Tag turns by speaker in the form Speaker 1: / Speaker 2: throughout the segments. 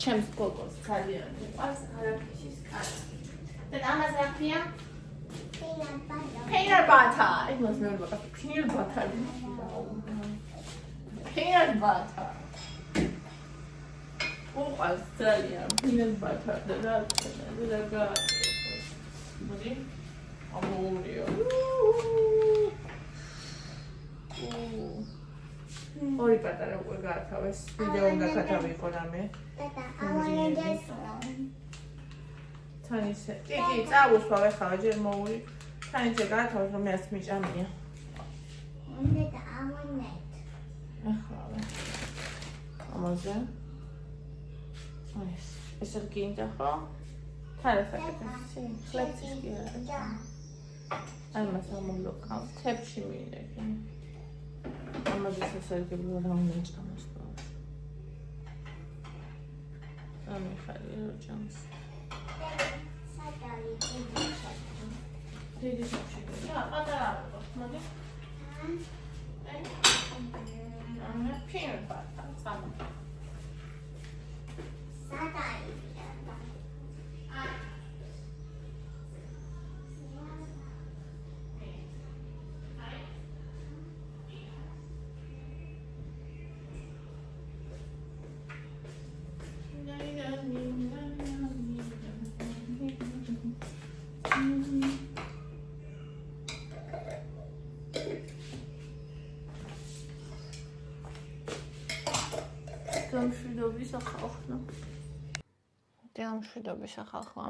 Speaker 1: ჩემს გოგოს ძალიან მიყვარს არაქიშის კაცი. და ამას რა ქვია? Peanut butter. იმას მე ვიყავ peanut butter. Peanut butter. უყავს ძალიან peanut butter და რა მოდი ამოურიო. ორი პატარა უკვე გაათავეს ვიდეო უნდა გადავიყო რამე. თან ისე კი წავუსვა ახლა ჯერ მოური თან ისე გაათავეს რომ მეც მიჭამია. ახლა ამაზე ეს გინდა ხო? თარასაკეთე ხლეცი კი არა. ამას ამოლოკავ თებში მიიღე. ამაზე სასარგებლო რა უნდა ჭამოს. ამი ხარი რო ჭამს. დიდი საჭირო. რა, პატარა აქვს, მოდი. ამა peanut butter, სამა. სადარი. გამშვიდობის ახალხნა. გამშვიდობის ახალხნა.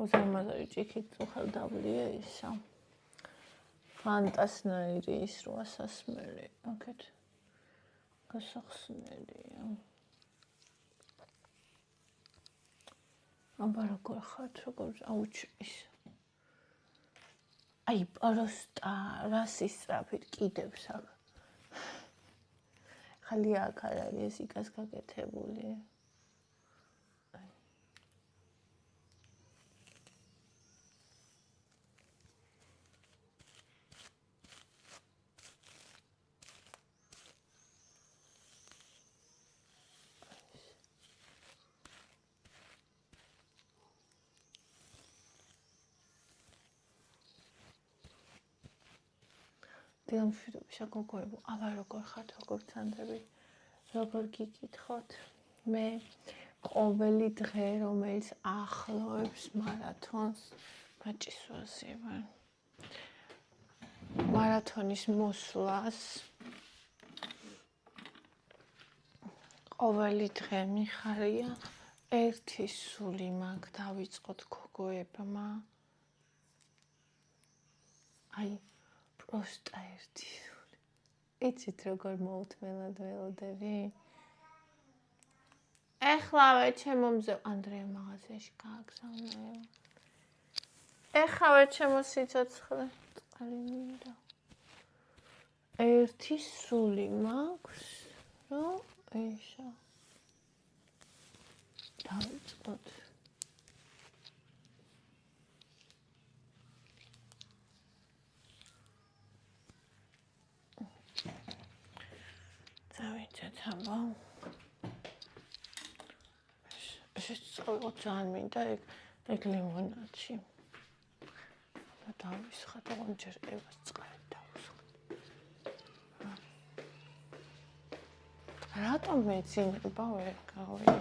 Speaker 1: უზარმაზარი ჭიქით უხელდავლია ისა. ფანტასტიკური ის როა სასმელი. აქეთ გასახსნელია. აბა როგორ ხართ, როგორ აუჩის. აი, პროსტა რასის სწრაფით კიდევს აქ. ხალია აქ არ არის იკას გაკეთებული. გამშვიდობის გოგოებო, აბა როგორ ხართ, როგორ ცანდებით, როგორ გიკითხოთ. მე ყოველი დღე, რომელიც ახლოვებს მარათონს, მაჭისვაზე ვარ. მარათონის მოსვლას ყოველი დღე მიხარია ერთი სული მაგ დავიწყოთ გოგოებმა. აი პროსტა ერთი სული. იცით როგორ მოუთმენად ველოდები? ეხლავე ჩემო მზე ანდრეა მაღაზიაში გააგზავნა. ეხლავე ჩემო სიცოცხლე წყალი მინდა. ერთი სული მაქვს, რომ ეშა. დავიწყოთ. დავიწყეთ აბა. ეს წყალო ძალიან მინდა ეგ ლიმონადში. და დავისხა და ორჯერ ევას წყალი დავისხა. რატომ მეცინება ვერ გავიგე?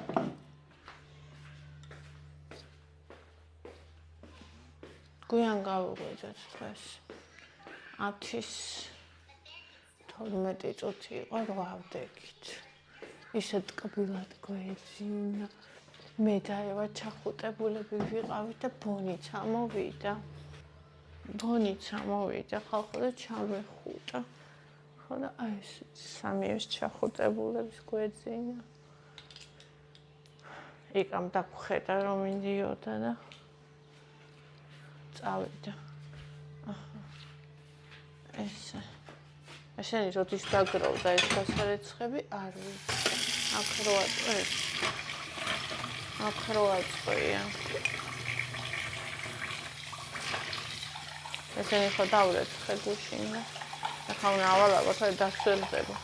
Speaker 1: გვიან გავუღვიძოთ დღეს. 10-12 წუთი იყო რა ავდექით. ისეთ კბილად გვეძინა. მე და ევა ჩახუტებულები ვიყავით და ბონიც ამოვიდა. ხალხო და ჩამეხუტა. ხო და აი ეს სამიეს ჩახუტებულებს გვეძინა. იქამ დაგხედა რომ მიდიოდა და წავიდა. ესენი როდის დაგროვდა ეს გასარეცხები არ ვიცი. აქ რო აწყვია. ესენი ხო დავრეცხე გუშინ და ახლა უნდა ავალაგოთ, აი დასვერდება.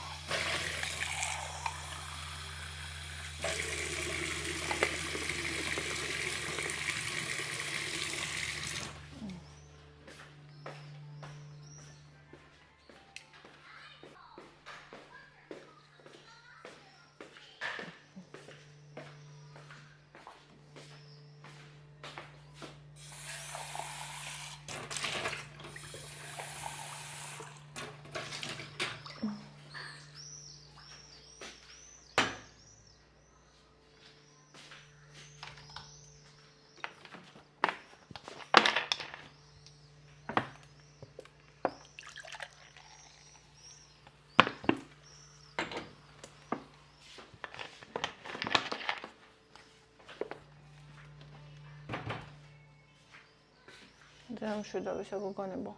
Speaker 2: ამ შვიდობის გოგონებო.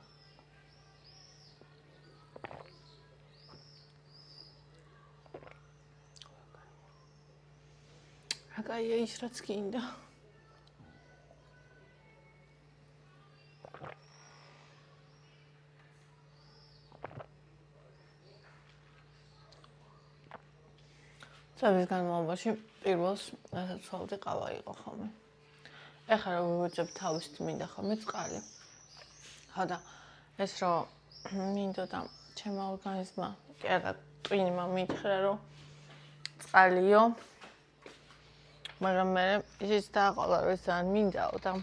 Speaker 2: Აკაია ის რაც გინდა. წლების განმავლობაში პირველს რასაც ვცხოვრდი ყავა იყო ხოლმე. ეხლა რომ ვიუძებ თავის მინდა ხოლმე წყალი. ხო და ეს რომ მინდოდა ჩემმა ორგანიზმმა კერა ტვინმა მითხრა რომ წყალიო მაგრამ მე ისიც დააყოლა რომ ძალიან მინდაო და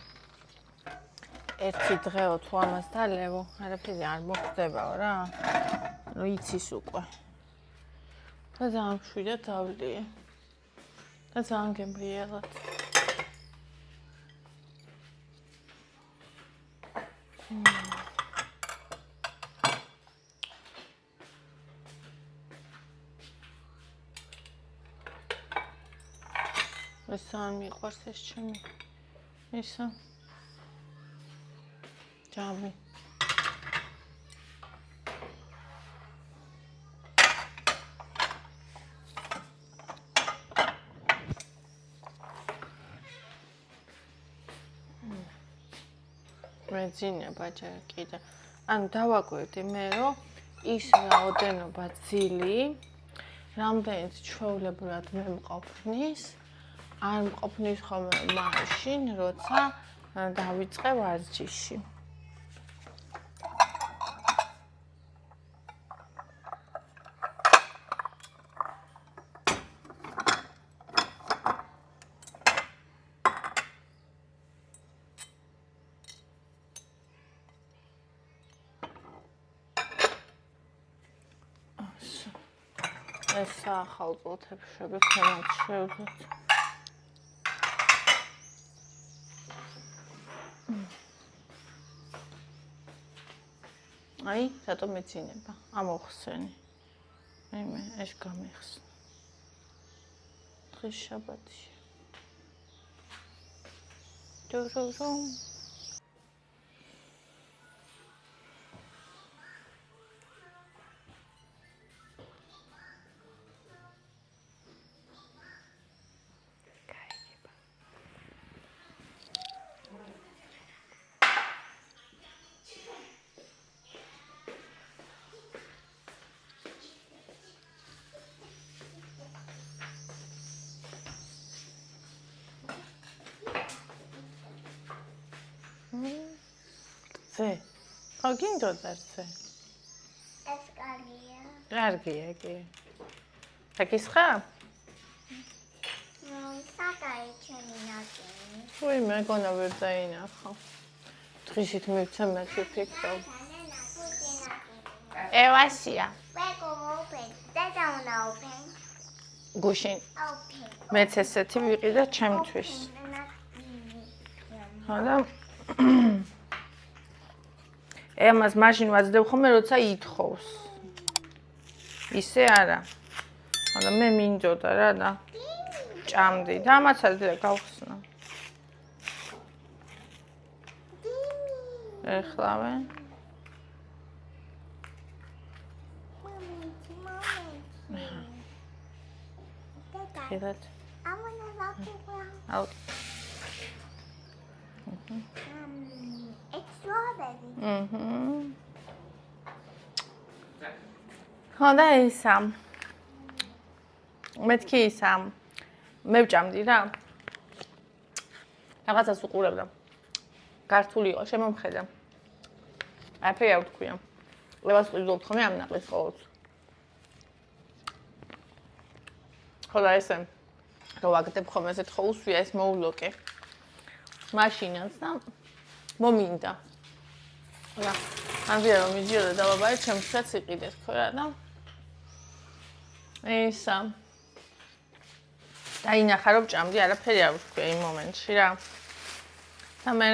Speaker 2: ერთი დღეო თუ ამას დალევო არაფერი არ მოხდებაო რა რომ იცის უკვე და ძალიან მშვიდად დავდიე და ძალიან გემრიელად ეს ძალიან მიყვარს ეს ჩემი ისა ჯამი მეძინება ჯერ კიდე ანუ დავაკვირდი მე რომ ის რაოდენობა ძილი რამდენიც ჩვეულებრივად მე მყოფნის არ მყოფნის ხოლმე მაშინ როცა დავიწყე ვარჯიში ეს ახალწლოთებს შეგეცემათ შევძოთ აი, რატომ მეცინება? ამოხსენი. მე ეს გამიხსნა. დღეს შაბათია. დურურუ. ზე. ხო გინდოდა ზე.
Speaker 3: ეს კარგია.
Speaker 2: კარგია კი. აკისხა?
Speaker 3: საკაი ჩემი ნაკინი.
Speaker 2: უი მეგონა ვერ დაინახო. დღისით მივცემ მე ფიქრობ. ევასია.
Speaker 3: Wego open. Dada una open.
Speaker 2: გუშინ.
Speaker 3: Open.
Speaker 2: მეც ესეთი ვიყიდა ჩემთვის. ხო და ემას მაშინ ვაძდებ ხოლმე როცა ითხოვს. ისე არა. მაგრამ მე მინდოდა რა და ჭამდი და ამაცაც გავხსნა. ეხლავე. ხილად. აუ. ხო და ისა მეთქი ისა მე ვჭამდი რა რაღაცას უყურებდა გართული იყო შემომხედა არაფერი არ ვთქვია ლევას ყიდულობ ხოლმე ამ ნაყლის ყოველთვის ხო და ესე რო ვაგდებ ხოლმე ესეთ ხო უსვია ეს მოულოკე მაშინაც და მომინდა რა ამბია რომ მიჯერა დავაბარე ჩემსაც იყიდეთ ხო რა და ისა დაინახა რომ ჭამდი არაფერი არ ვთქვია იმ მომენტში რა და მე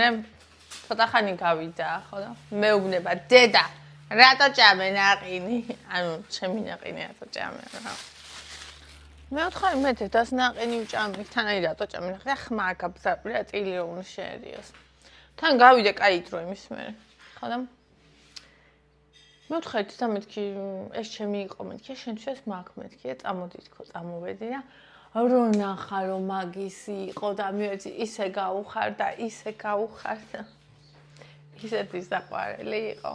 Speaker 2: ცოტა ხანი გავიდა ხო და მეუბნება დედა რატო ჭამე ნაყინი ანუ ჩემი ნაყინი რატო ჭამე რა მე ვთხარი მე დედას ნაყინი ვჭამე თანაი რატო ჭამე ნაყინი ხმა გაბზარდა ტილიონი შეერიოს თან გავიდე კაი დრო იმის მერე. ხოდა მეთქეთ და მეთქი ეს ჩემი იყო მეთქი შენთვის მაგ მეთქი წამოდი თქო წამოვედი და რო ნახა რომ მაგისი იყო და მეც ისე გაუხარ და ისე გაუხარ და ისეთი საყვარელი იყო.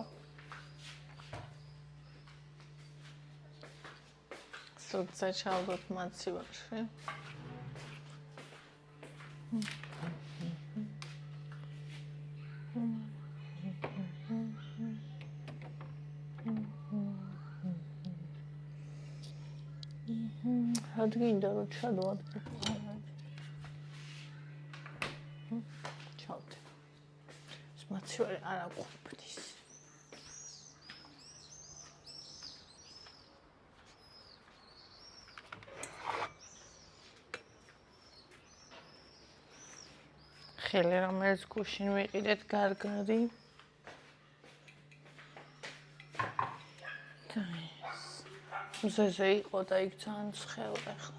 Speaker 2: სულცა ჩავდოთ მაცივარში. ადგინდა რომ ჩადოადგე. ჩავდე. ეს მაცივარი არ აღვფდის. ხელი რომელიც გუშინ ვიყიდეთ გარგარი. მზეზე იყო და იქ ძალიან ცხელდა ხო.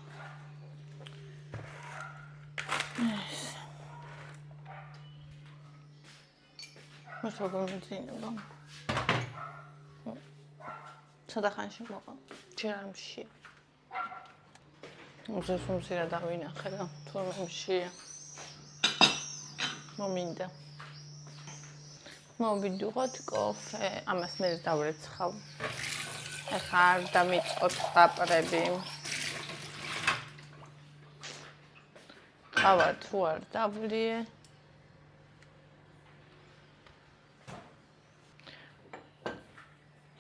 Speaker 2: ეს. მოსოგო მიძინება. სადახანში მოყვა. ჯერამში. მზეს უმსირა დავინახე და თორმეშია. მომინდა. მოვიდუღოთ კოფე, ამას მე დავრეცხავ. ახლა არ დამიწყოთ პაპრები. ყავა თუ არ დავლიე.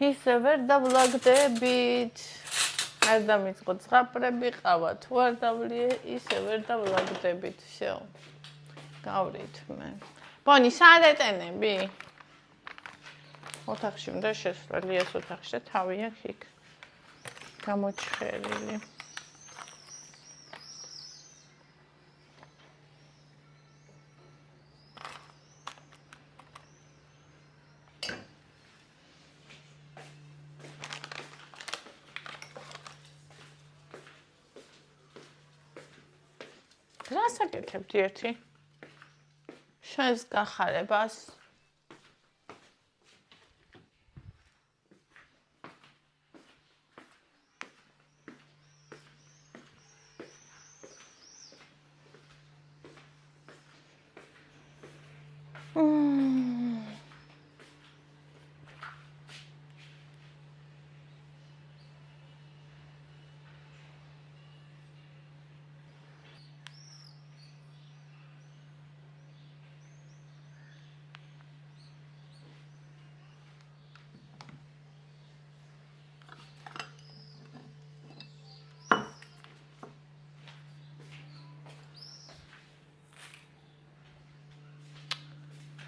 Speaker 2: ისე ვერ დავლაგდებით. არ დამიწყოთ ყავრები, ყავა თუ არ დავლიე, ისე ვერ დავლაგდებით. всё. გავრით მე. ბონი, სად ეტენები? ოთახში უნდა შესვლელი ეს ოთახში და თავი აქვს იქ გამოჩხერილი. რას აკეთებთ ერთი? შენს გახარებას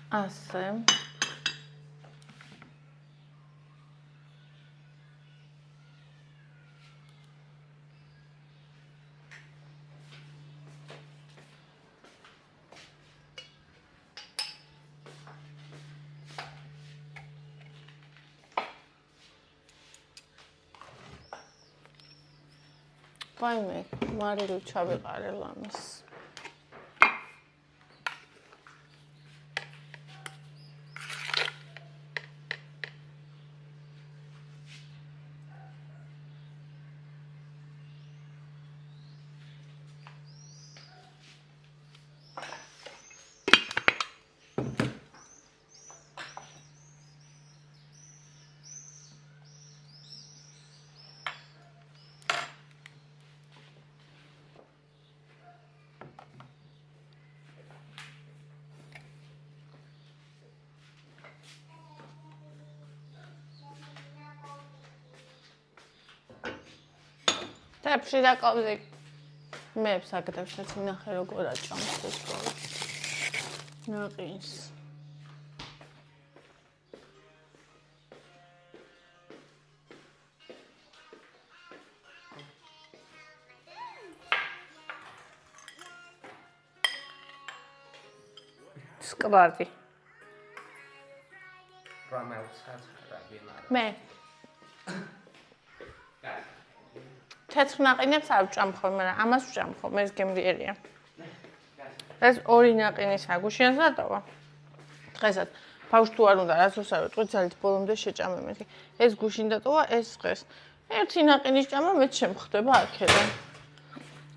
Speaker 2: ასე ვაიმე, მარილ ჩავიყარე ლამის. თეფში და კოვზი მეებს აკეთებს ნახე როგორ აჭამს ეს კოვზი. ნაყინს. სკლადი. მე თეთრ ნაყინებს არ ვჭამ ხოლმე, მაგრამ ამას ვჭამ ხოლმე, ეს გემრიერია. ეს ორი ნაყინის აგუშიანს დატოვა. დღესაც ბავშვს თუ არ უნდა რას არ ვიტყვი ძალით ბოლომდე შეჭამე მეთქი. ეს გუშინ დატოვა, ეს დღეს. ერთი ნაყინის ჭამა მეც შემხდება აქედან.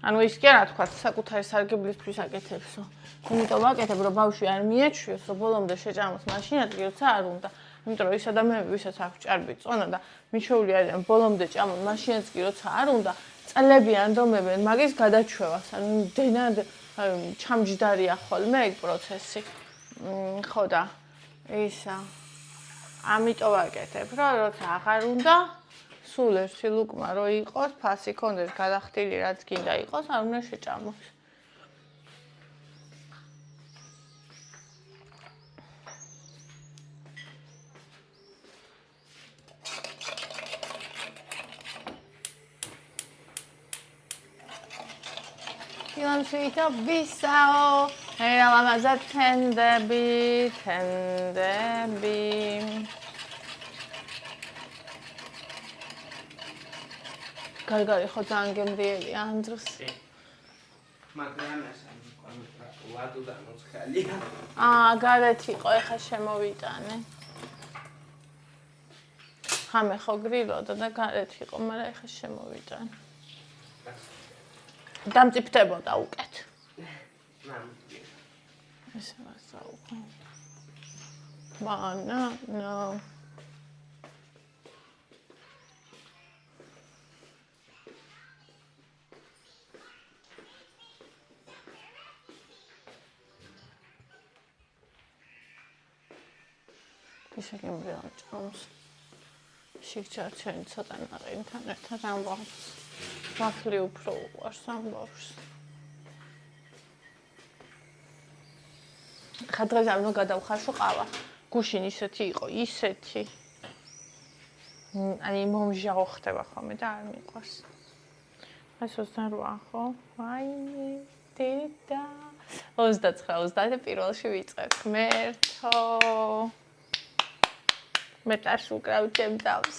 Speaker 2: ანუ ის კი არა თქვა საკუთარი სარგებლისთვის აკეთებსო. იმიტომ ვაკეთებ რომ ბავშვი არ მიეჩვიოს, რომ ბოლომდე შეჭამოს მაშინათი, როცა არ უნდა. იმიტომ რომ ის ადამიანები, ვისაც აქვს ჭარბი წონა და მიჩვეული არიან ბოლომდე ჭამონ მაშინაც კი როცა არ უნდა, წლები ანდომებენ მაგის გადაჩვევას. ანუ დენად ჩამჯდარია ხოლმე ეგ პროცესი. ხო და ისა ამიტომ ვაკეთებ, რომ როცა აღარ უნდა სულ ერთი ლუკმა რო იყოს, ფასი კონდეს გადახტილი რაც გინდა იყოს, არ უნდა შეჭამოს. Ilan sweeta bisao, era lamaza tendebi. Gargari ხო ძალიან გემრიელი ანდროს.
Speaker 4: მაგრამ ლადო და მოცხალია.
Speaker 2: გარეთ იყო, ეხა შემოვიტანე. ხამე ხო გრილოდა და გარეთ იყო, მაგრამ ეხა შემოვიტანე. დამწიფდებოდა უკეთ. ესე ვასაუბრე. no. ისე გემრიელი ჭამს. შეგჭარჩენი ცოტა ნაყინთან ერთად ამბავს. ვაფლი უფრო უყვარს ამბავს. ხადღაც არ უნდა გადავხარშო ყავა. გუშინ ისეთი იყო, ისეთი. აი მომჟაო ხდება ხოლმე და არ მიყვარს. ეს 28 ხო? აი დედა. 29 პირველში ვიწყებ. ღმერთო. მე ტაშ უკრავ ჩემ თავს.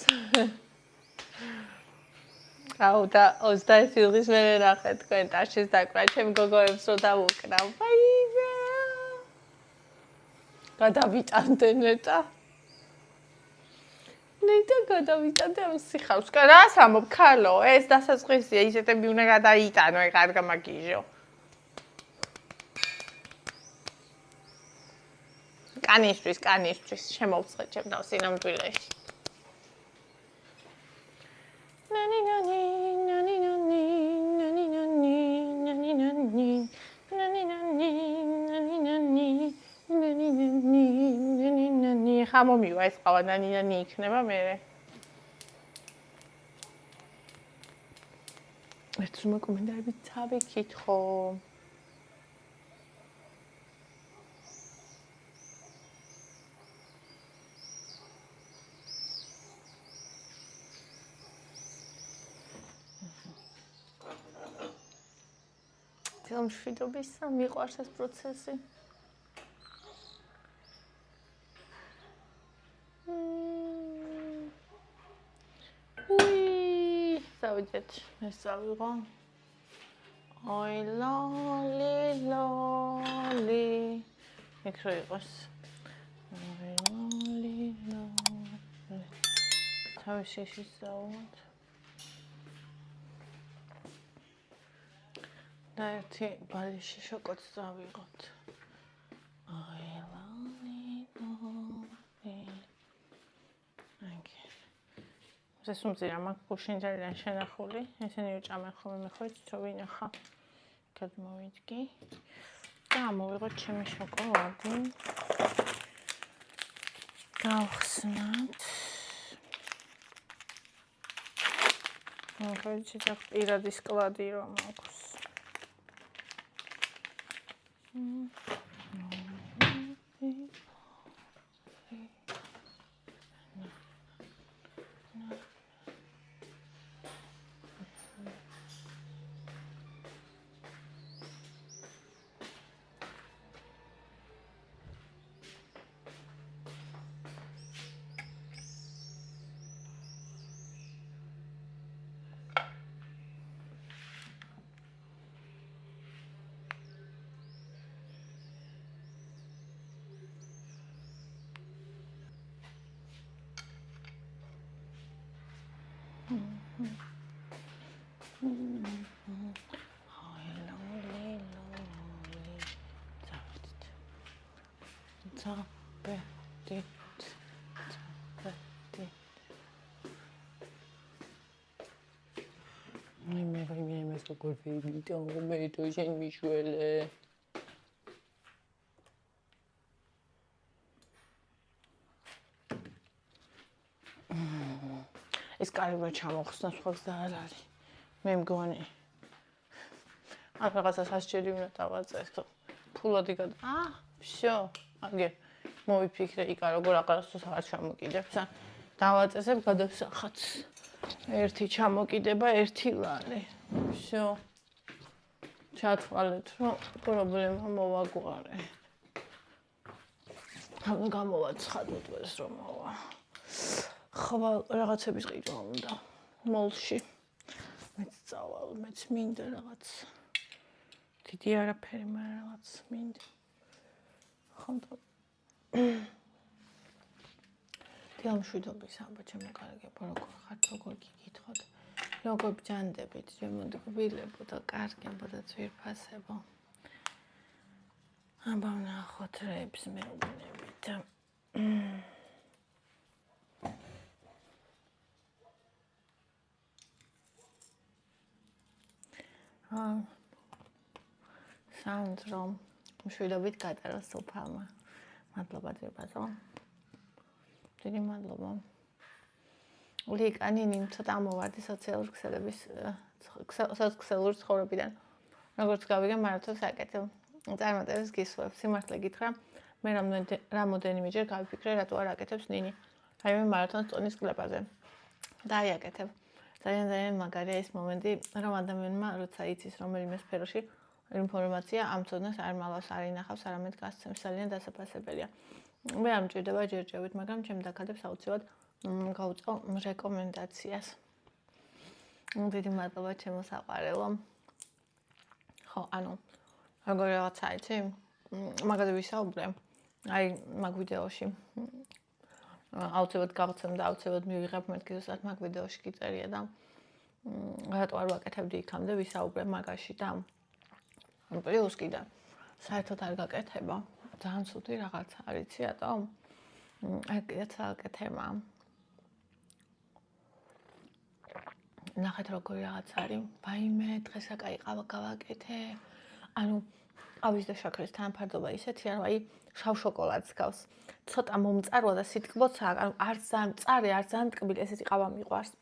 Speaker 2: აუ და 21 წლის მერე ნახე თქვენ ტაშის დაკვრა ჩემ გოგოებს რო დავუკრავ. ვაიმე. გადავიტანდი ნეტა. ნეტა გადავიტანდი ამ სიხავს. რას ამბობ ქალო? ეს დასაწყისია, ისეთები უნდა გადაიტანო, ეგ არ გამაგიჟო. კანისტრის შემოვცხე ჩემ თავს სინამდვილეში. ხა მომივა ეს ყავა ნანი იქნება მერე. ერთ რომ კომენტარები წავიკითხო. მშვიდობის მიყვარს ეს პროცესი. დავიძეთ, ეს წავიღო. ой ლოლი. იქ რო იყოს. ой ლოლი. თავში შეისწავლოთ. და ერთი ბალიში შოკოც დავიღოთ. ой ლოლი. ეს უმძირა მაქვს გუშინ ძალიან შენახული. ესენი უჭამენ ხოლმე მე ხო იცით რომ ვინახა. გადმოვიდგი. და მოვიღოთ ჩემი შოკოლადი. გავხსნათ. ხო იცით აქ პირადი სკლადი რომ აქვს. მე გორფეი მე თუ შენ მიშველე ეს კარიბა ჩამოხსნა სხვა გზა არ არის მე მგონი არ რაღაცა სასჯელი უნდა დავაწესო ფულადი გад всё აგე მოვიფიქრე იკა როგორ აღარასდროს აღარ ჩამოკიდებს ან დავაწესებ გადასახაც ერთი ჩამოკიდება ერთი ლარი всё ჩათვალეთ რომ პრობლემა მოვაგვარე ამ გამოვაცხადოთ ეს რომ მოვა ხვალ რაღაცების ყიდვა უნდა მოლში მეც წავალ მეც მინდა რაღაც დიდი არაფერი მაგრამ რაღაც მინდა ხონდა დიამშვიდობის ამბა ჩემო კარგებო როგორ ხართ როგორ გიკითხოთ როგორ ბჯანდებით შემოდგბილებო და კარგებო და ძვირფასებო ამბა ვნახოთ რებს მეუბნებით სანდრო მშვიდობით გატარო სოფალმა მადლობა ძვირფასო დიდი მადლობა ლიკანინი ცოტა მოვარდი სოციალური ცხოვრებიდან როგორც გავიგე მართავს აკეთებ წარმატებას გისურვებ სიმართლე გითხრა მე რამოდენიმეჯერ გავიფიქრე რატო არ აკეთებს ნინი აი მე მარათონს ტონის კლეპაზე და აი აკეთებ ძალიან მაგარია ეს მომენტი რომ ადამიანმა როცა იცის რომელიმე სფეროში ინფორმაცია ამ ცოდნას არ მალავს არ ინახავს არამედ გასცემს ძალიან დასაფასებელია მე არ მჭირდება ჯერჯერობით მაგრამ ჩემ დაქადებს აუცილებლად გავუწყო რეკომენდაციას დიდი მადლობა ჩემო საყვარელო ხო ანუ როგორ რაღაცა იცი მაგაზე ვისაუბრე აი მაგ ვიდეოში აუცილებლად გავცემ და აუცილებლად მივიღებ მეთქი ზუსტად მაგ ვიდეოში გიწერია და რატო არ ვაკეთებდი იქამდე ვისაუბრე მაგაში და პლუს კიდე საერთოდ არ გაკეთება ძალიან ცუდი რაღაცა არიცი რატო აკეთე აკეთება ნახეთ როგორი რაღაც არის ვაიმე დღესა კაი ყავა გავაკეთე ანუ ყავის და შაქრის თანაფარდობა ისეთი არა აი შავ შოკოლადს გავს ცოტა მომწარვა და სიტკბოც ანუ არ ძალიან მწარე არ ძალიან ტკბილი ესეთი ყავა მიყვარს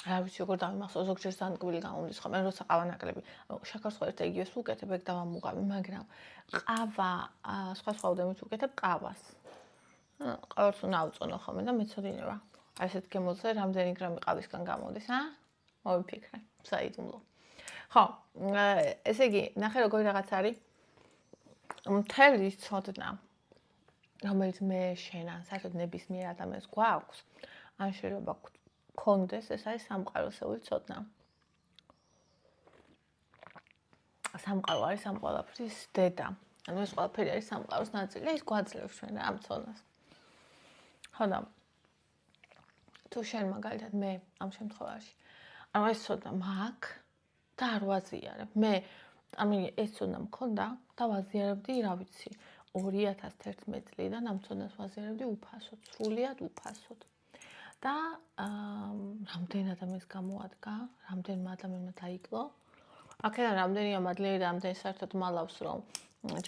Speaker 2: არ ვიცი როგორ დავიმახსოვრ ზოგჯერ ძალიან ტკბილი გამომდის ხოლმე როცა ყავა ნაკლები შაქარს ხო ერთ იგივეს უკეთებ ეგ დავამუღავი მაგრამ ყავა სხვა უდემით უკეთებ ყავას ყავას უნდა ავწონო ხოლმე და მეცოდინება აი ესეთ გემოზე რამდენი გრამი ყავისგან გამოდის მოვიფიქრე საიდუმლო ხო ესე იგი ნახე როგორი რაღაც არის მთელი ცოდნა რომელიც მე შენ ან საერთოდ ნებისმიერ ადამიანს გვაქვს ან შეიძლება კონდეს ეს არის სამყაროსეული ცოდნა სამყარო არის ამ ყველაფრის დედა ანუ ეს ყველაფერი არის სამყაროს ნაწილი ის გვაძლევს ჩვენ ამ ცოდნას ხო და თუ შენ მაგალითად მე ამ შემთხვევაში ანუ ეს ცოდნა მაქვს და არ ვაზიარებ მე ამინ ეს ცოდნა მქონდა და ვაზიარებდი რა ვიცი 2011 წლიდან ამ ცოდნას ვაზიარებდი უფასოდ სრულიად უფასოდ და რამდენ ადამიანს გამოადგა რამდენმა ადამიანმა დაიკლო აქედან რამდენია მადლიერი და რამდენი საერთოდ მალავს რომ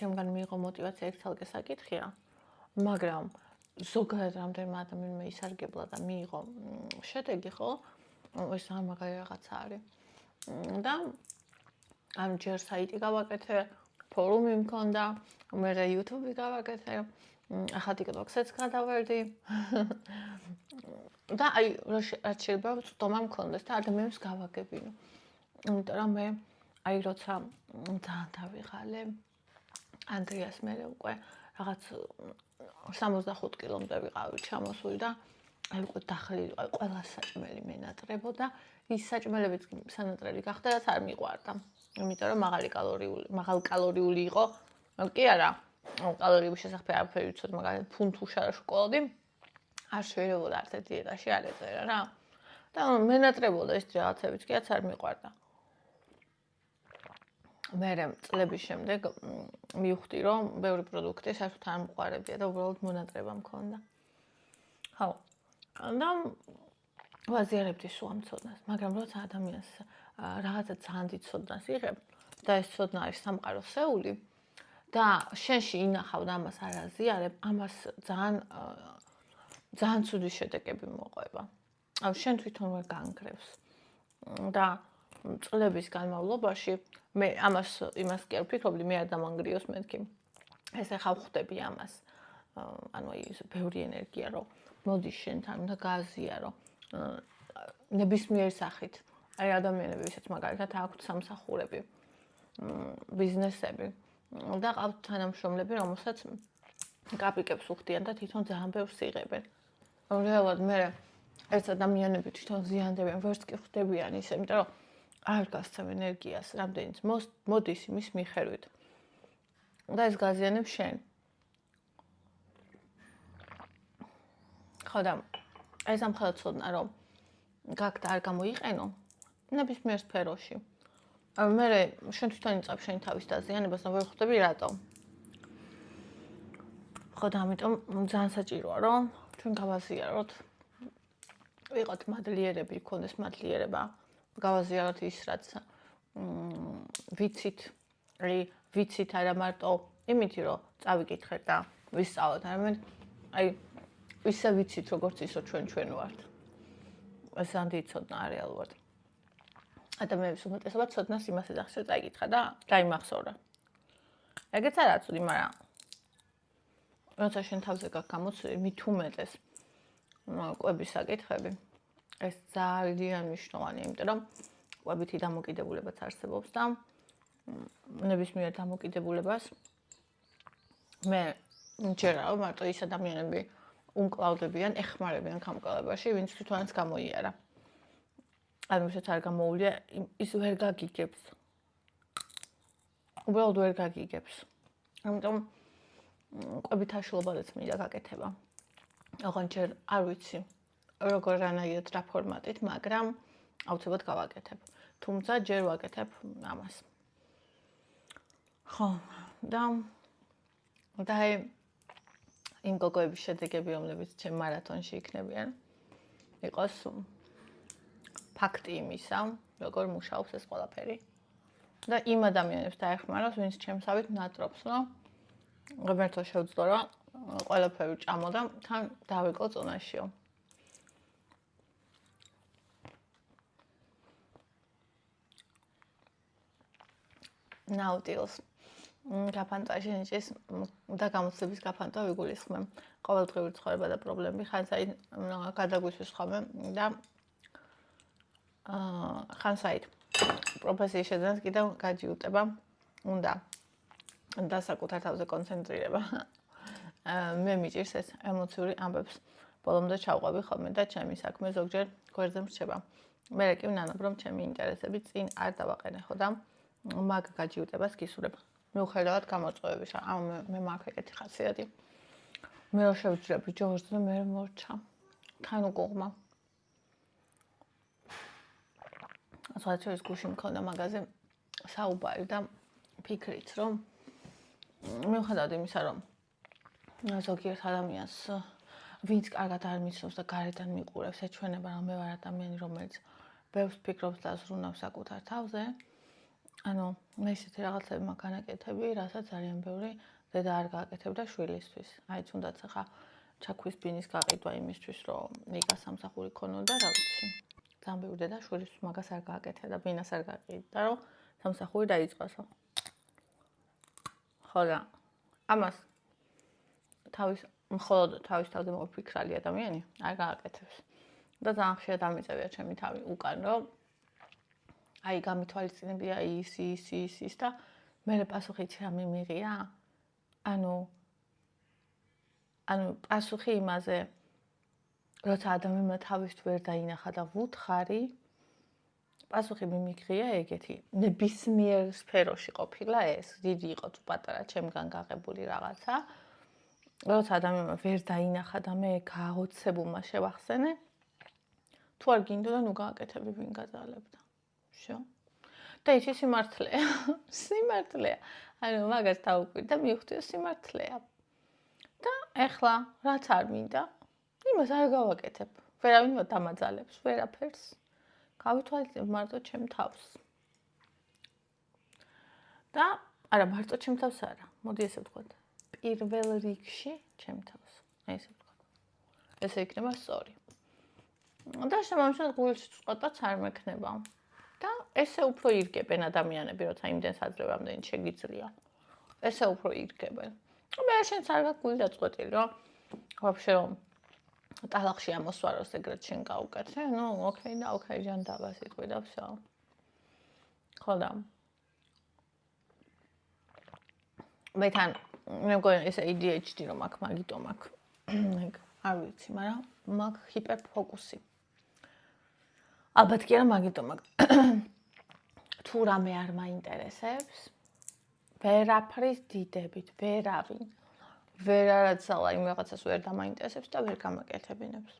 Speaker 2: ჩემგან მიიღო мотиваცია ეგ თალკე საკითხია მაგრამ ზოგადად რამდენმა ადამიანმა ისარგებლა და მიიღო შედეგი ხო ეს არ მაგარი რაღაცა არის და ამ ჯერ საიტი გავაკეთე ფორუმი მქონდა მე YouTube-ი გავაკეთე ახლა TikTok-საც გადავერდი და აი რაც შეიძლება ვწდომა მქონდეს და ადამიანებს გავაგებინო იმიტომ რომ მე აი როცა ძალიან დავიღალე ანდრიას მე უკვე რაღაც 65 კილომდე ვიყავი ჩამოსული და აი უკვე დახლილი აი ყველა საჭმელი მენატრებო და ის საჭმელებიც სანატრები გახდა რაც არ მიყვარდა იმიტომ რომ მაღალკალორიული იყო კი არა კალორიების შესახებ არაფერი ვიცოდი მაგალითად ფუნთუშარა შოკოლადი არ შეიძლება არც ერთ დიეტაში არ ეწერა რა და მენატრებოდა ეს რაღაცებიც კი რაც არ მიყვარდა მე წლების შემდეგ მივხვდი, რომ ბევრი პროდუქტი საერთოდ არ მყარებია და უბრალოდ მონატრება მქონდა. ხო. და ვაზიარებდი სულ ამ ცოდნას, მაგრამ როცა ადამიანს რაღაცა ძალიან დიდ ცოდნას იღებ და ეს ცოდნა არის სამყაროსეული და შენში ინახავ და ამას არ აზიარებ, ამას ძალიან ცუდი შედეგები მოყვება. შენ თვითონ ვერ განგრევს. და წლების განმავლობაში მე იმას კი არ ვფიქრობდი, მე არ დამანგრიოს მეთქი. ეს ახლა ვხვდები ამას. ანუ ის ბევრი ენერგია რომ მოდის შენთან და გააზიარო. ნებისმიერ სახით. აი ადამიანები, ვისაც მაგალითად აქვთ სამსახურები, ბიზნესები და ყავთ თანამშრომლები, რომელსაც კაპიკებს უხდიან და თვითონ ძალიან ბევრს იღებენ. რეალურად მე ეს ადამიანები თვითონ ზიანდებიან, ვერც კი ხვდებიან ისე, იმიტომ რომ არ გასცემ ენერგიას, რამდენიც მოდის იმის მიხედვით. და ეს გაზიანებს შენ. ხო და ეს ამხელად ცოდნა, რომ გაგდა არ გამოიყენო ნებისმიერ სფეროში. მე შენ თვითონ იწევ შენი თავის დაზიანებას და ვერ ხვდები რატო. ხო და ამიტომ ძალიან საჭიროა, რომ ჩვენ გავაზიაროთ, ვიყოთ მადლიერები, გქონდეს მადლიერება, გავაზიაროთ ის, რაც ვიცით არა მარტო იმითი, რომ წავიკითხეთ და ვისწავლოთ, არამედ აი ისე ვიცით, როგორც ისო ჩვენ ვართ. ეს ძალიან დიდი ცოდნაა რეალურად. ადამიანების უმეტესობა ცოდნას იმას ეძახს, რომ წაიკითხა და დაიმახსოვრა. ეგეც არაა ცუდი, მაგრამ როცა შენ თავზე გაქვს გამოცდილი, მით უმეტეს კვების საკითხები, ეს ძალიან მნიშვნელოვანია, იმიტომ რომ კვებითი დამოკიდებულებაც არსებობს და ნებისმიერ დამოკიდებულებას მე მჯერა, რომ მარტო ის ადამიანები უმკლავდებიან, ეხმარებიან გამკლებაში, ვინც თვითონაც გამოიარა. ანუ ვისაც არ გამოუვლია, ის ვერ გაგიგებს. უბრალოდ ვერ გაგიგებს. ამიტომ კვებითაშლობადაც მინდა გაკეთება. ოღონდ ჯერ არ ვიცი, როგორანაირად რა ფორმატით, მაგრამ აუცილებლად გავაკეთებ. თუმცა ჯერ ვაკეთებ ამას. ხო, და იმ გოგოების შედეგები, რომლებიც ჩემ მარათონში იქნებიან, იყოს ფაქტი იმისა, როგორ მუშაობს ეს ყველაფერი. და იმ ადამიანებს დაეხმაროს, ვინც ჩემსავით ნატრობს, რომ ღმერთო შევძლო, რომ ყველაფერი ჭამო და თან დავიკლო წონაშიო. ნაუტილს გაფანტაში ნიჭის და გამოცდების გაფანტა ვიგულისხმებ. ყოველდღიური ცხოვრება და პრობლემები ხან საით გადაგვისვის ხოლმე და ხან საით პროფესიის შეძენას კიდევ გაჯიუტება უნდა და საკუთარ თავზე კონცენტრირება. მე მიჭირს ეს ემოციური ამბებს ბოლომდე ჩავყვები ხოლმე და ჩემი საქმე ზოგჯერ გვერდზე მრჩება. მე კი ვნანობ, რომ ჩემი ინტერესები წინ არ დავაყენეხო და მაგ გაჯიუტებას გისურვებ. მიუხედავად გამოწვევების, მე მაქვს ეგეთი ხასიათი. მე რო შევჯრები ჯოჯს და მე მორჩა. თან უკუღმა. ასეთ ის გუში მქონდა მაგაზე საუბარი და ფიქრიც, რომ მიუხედავად იმისა, რომ ზოგიერთ ადამიანს ვინც კარგად არ მიცნობს და გარედან მიყურებს, ეჩვენება, რომ მე ვარ ადამიანი, რომელიც ბევრს ფიქრობს და ზრუნავს საკუთარ თავზე. ანუ მე ისეთი რაღაცები მაქვს განაკეთები, რასაც ძალიან ბევრი დედა არ გააკეთებდა შვილისთვის. აი თუნდაც ახლა ჩაქვის ბინის გაყიდვა იმისთვის, რომ ნიკა სამსახური ქონოდა, რა ვიცი. ძალიან ბევრი დედა შვილისთვის მაგას არ გააკეთებდა, ბინას არ გაყიდდა, რომ სამსახური დაიწყოსო. ხო და ამას მხოლოდ თავის თავზე მოფიქრალი ადამიანი არ გააკეთებს. და ძალიან ხშირად ამიწევია ჩემი თავი უკან, რომ აი გამithვალისწინებია ის და მე პასუხი რამე მიღია. ანუ პასუხი იმაზე, როცა ადამიანმა თავის ვერ დაინახა და ვუთხარი, პასუხი მიმიღია ეგეთი. ნებისმიერ სფეროში ყოფილა ეს, დიდი იყო თუ პატარა, ჩემგან გაღებული რაღაცა. როცა ადამიანმა ვერ დაინახა და მე გაოცებულმა შევახსენე, თუ არ გინდოდა, ნუ გააკეთები, ვინ გაძალებდა. და იცი სიმართლეა. სიმართლეა. ანუ მაგას დავუკვირდი და მივხვდი რომ სიმართლეა. და ეხლა რაც არ მინდა, იმას არ გავაკეთებ. ვერავინ დამაძალებს, ვერაფერს. გავითვალისწინებ მარტო ჩემ თავს. და არა, მარტო ჩემ თავს არა. მოდი ესე ვთქვათ. პირველ რიგში ჩემ თავს. ესე ვთქვათ. ესე იქნება სწორი. და შემამჩნევ გულში წყვეტაც არ მექნება. და ესე უფრო ირგებენ ადამიანები, როცა იმდენ საძრევამდე შეგიძლია. ესე უფრო ირგებენ. მე შენც არ გაქვს გული დაწყვეტილი, რომ ვაფშე რომ ტალახში ამოსვაროს ეგრეთ შენ გაუკეთე. ნუ ოკეი და ოკეი ჯანდაბა სიტყვი და всё. ხო და მე თან მე მგონი ეს ADHD რომ აქ მაგიტომ აქ არ ვიცი, მაგრამ მაგ ჰიპერფოკუსი. ალბათ კი არა მაგიტომ აქ თუ რამე არ მაინტერესებს ვერაფრის დიდებით, ვერავინ ვერ არაცალა იმ რაღაცას ვერ დამაინტერესებს და ვერ გამაკეთებინებს.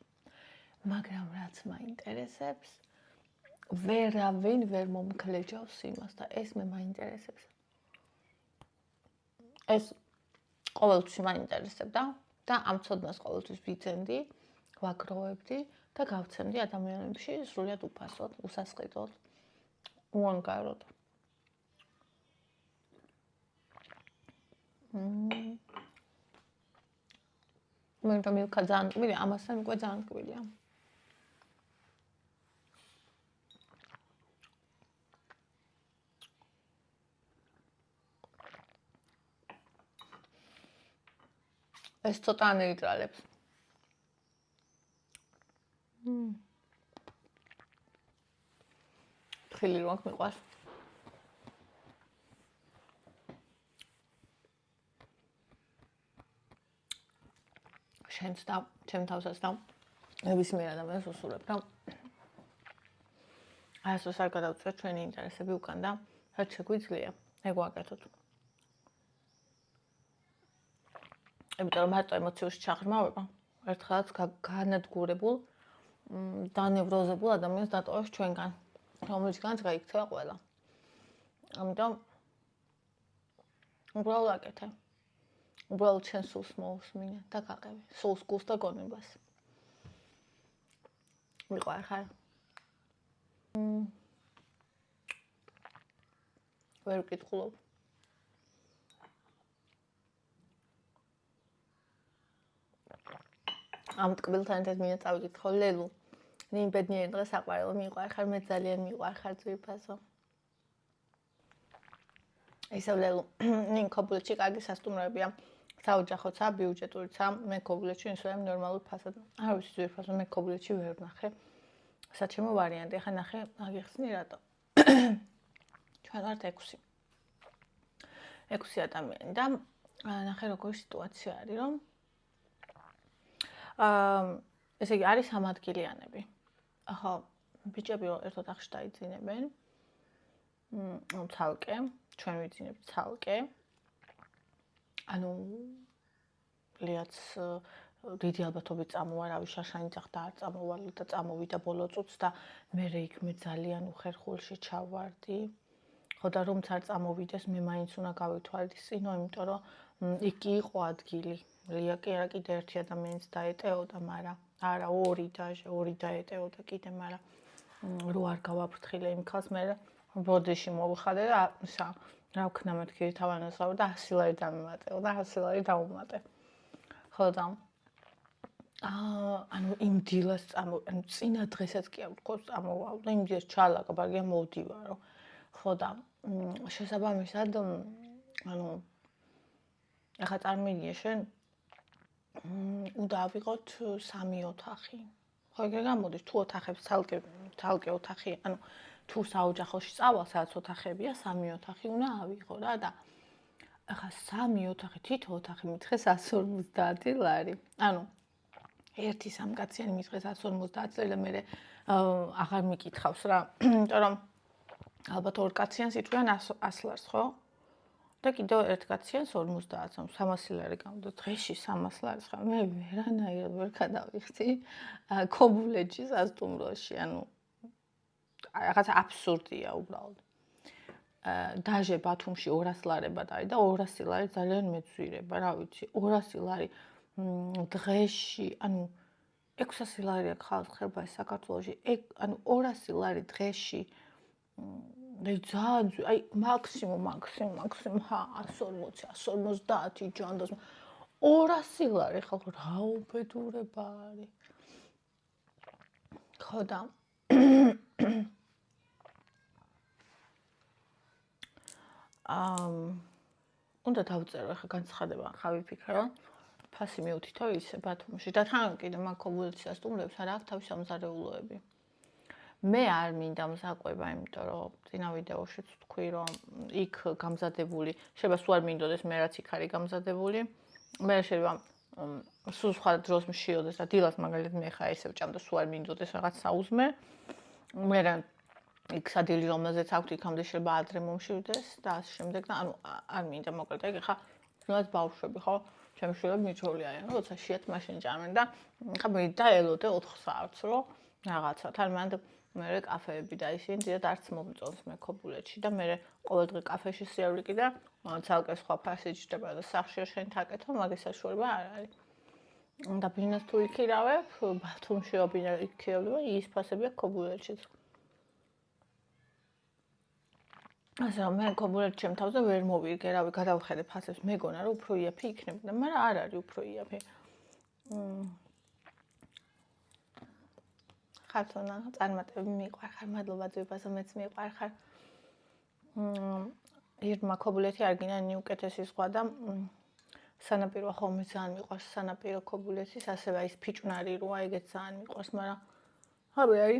Speaker 2: მაგრამ რაც მაინტერესებს ვერავინ ვერ მომკლეჯავს იმას და ეს მე მაინტერესებს. ეს ყოველთვის მაინტერესებდა და ამ ცოდნას ყოველთვის ვიძენდი, ვაგროვებდი და გავცემდი ადამიანებში სრულად უფასოდ, უსასყიდოდ, უანგაროდ. მე რომ მილქა ძალიან ტკბილია, ამასთან უკვე ძალიან ტკბილია. ეს ცოტა ნეიტრალებს. თხილი რო აქ მიყვარს. შენც და ჩემ თავსაც და ნებისმიერ ადამიანს უსურვებ, რომ აასოს არ გადავწყვეტ ჩვენი ინტერესები უკან და რაც შეგვიძლია, ეგ ვაკეთოთ. იმიტომ რომ მარტო ემოციურ ჩაღრმავება ერთხელაც განადგურებულ დანევროზებულ ადამიანს დატოვებს ჩვენგან, რომელშიც გაიქცევა ყველა. ამიტომ უბრალოდ აკეთე. უბრალოდ შენ სულს მოусმინე და გაყევი. სულს გულს და გონებას. მიყვარ ხარ? ვერ ვკითხულობ. ამ ტკბილთან ერთად მინდა წავიკითხო ლელუ. ნინ ბედნიერი დღეს აყვარელო მიყვარ ხარ, მე ძალიან მიყვარ ხარ ძვირფასო. ისევ ლელუ, ნინ ქობულეთში კარგი სასტუმროებია. საოჯახოცა, ბიუჯეტურიცა, მე ქობულეთში ისევ ნორმალურ ფასად. არ ვიცი ძვირფასო, მე ქობულეთში ვერ ვნახე. საჩემო ვარიანტი, ახლა ნახე, აგიხსნი რატო. ჩვენ ვართ 6. 6 ადამიანი და ნახე როგორი სიტუაცია არის, რომ ესე იგი არის სამადგილიანები. ახლა ბიჭები ერთ ოთახში დაიძინებენ. ცალკე, ჩვენ ვიძინებთ ცალკე. ანუ ლიაც დიდი ალბათობით წამოვარავი შაშანი ძახდა არ წამოვალ და წამოვიდა ბოლო წუთს და მე იქ მე ძალიან უხერხულში ჩავარდი. ხო და რომც არ წამოვიდეს მე მაინც უნდა გავითვალისწინო, იმიტომ რომ იქ კი იყო ადგილი. ლია კი არა კიდე ერთი ადამიანიც დაეტეოდა, მაგრამ არა 2 დაჟე 2 დაეტეოდა კიდე, მაგრამ რო არ გავაფრთხილე იმ ხალხს მე ბოდიში მოვიხადე და რა ვქნა მეთქი თავანას რა და 100 ლარი დამემატეო და 100 ლარი დაუმატე. ხო და ანუ იმ დილას ანუ წინა დღესაც კი არ ვთქოს წამოვალ და იმ დილას ჩალაგაბაგია მოვდივარო. ხო და შესაბამისად ანუ ახლა წარმიგია შენ უნდა ავიღოთ 3 ოთახი. ხო ეგრე გამოდის თუ ოთახებს თალკე ოთახი, ანუ თუ საოჯახოში წავალ, სადაც ოთახებია, 3 ოთახი უნდა ავიღო რა და ახლა 3 ოთახი, თითო ოთახი მითხრეს 150 ლარი. ანუ ერთი სამკაციანი მითხრეს 150 ლარი და მე აღარ მიკითხავს რა. იმიტომ რომ ალბათ 2 კაციანს იტყვიან 100 ლარს, ხო? და კიდევ ერთ კაციანს 50-ს, 300 ლარი გამოდა. დღეში 300 ლარს ხარ. მე ვერანაირად ვერ გადავიხდი ქობულეთში სასტუმროში, ანუ რაღაც აბსურდია უბრალოდ. დაჟე ბათუმში 200 ლარებად არის და 200 ლარი ძალიან მეძვირება, რა ვიცი, 200 ლარი დღეში, ანუ 600 ლარი აქვს ხალხს ხერბაში საქართველოში, ანუ 200 ლარი დღეში ძალიან, აი მაქსიმუმ 140, 150 ჯანდოს 200 ლარი ხალხო რა უბედურება არის. ხო და უნდა დავწერო ხა განცხადება, ხა ვიფიქრე რომ ფასი მივთითო ისე ბათუმში და თან კიდე მაგ კომუნიკაციას სტუმრებს არ აქვს თავის სამზარეულოები. მე არ მინდა მზაყვება, იმიტომ რომ წინა ვიდეოშიც თქვი რომ იქ გამზადებული, შეიძლება სულ არ მინდოდეს მე რაც იქ არის გამზადებული. მე შეიძლება სულ სხვა დროს მშიოდეს და დილას მაგალითად მე ხა ესე ვჭამ და სულ არ მინდოდეს რაღაც საუზმე. მე იქ სადილი რომელზეც აქვს იქამდე შეიძლება ადრე მომშივდეს და ასე შემდეგ და ანუ არ მინდა მოკლედ ეგ ხა ძნელად ბავშვები ხო ჩემი შვილები მიჩვეული არიან როცა შეათ მაშინ ჭამენ და ხა მე დაელოდე 4 საათს რო რაღაცა თან მანდ მე კაფეები და ისინი დიდად არც მომწონს მე ქობულეთში და მე ყოველდღე კაფეში სიავრიკი და ცალკე სხვა ფასი ჯდება და სახში შენ თაკეთო მაგის საშუალება არ არის. და ბიზნეს თუ იქირავებ, ბათუმში იქირავება ის ფასები აქვს ქობულეთშიც. ასე რომ მე ქობულეთში ჩემ თავზე ვერ მოვიგე, რავი, გადავხედე ფასებს, მეგონა რომ უფრო იაფი იქნებოდა, მაგრამ არ არის უფრო იაფი. ხართონა წარმატები მიყვარხარ, მადლობა ძვირფასო, მეც მიყვარხარ. ირმა ქობულეთი არ გინდა უკეთესი სხვა და სანაპირო ხოლმე ძალიან მიყვარს სანაპირო ქობულეთის, ასევე ის ფიჭვნარი როა, ეგეც ძალიან მიყვარს, მაგრამ ხაბე აი,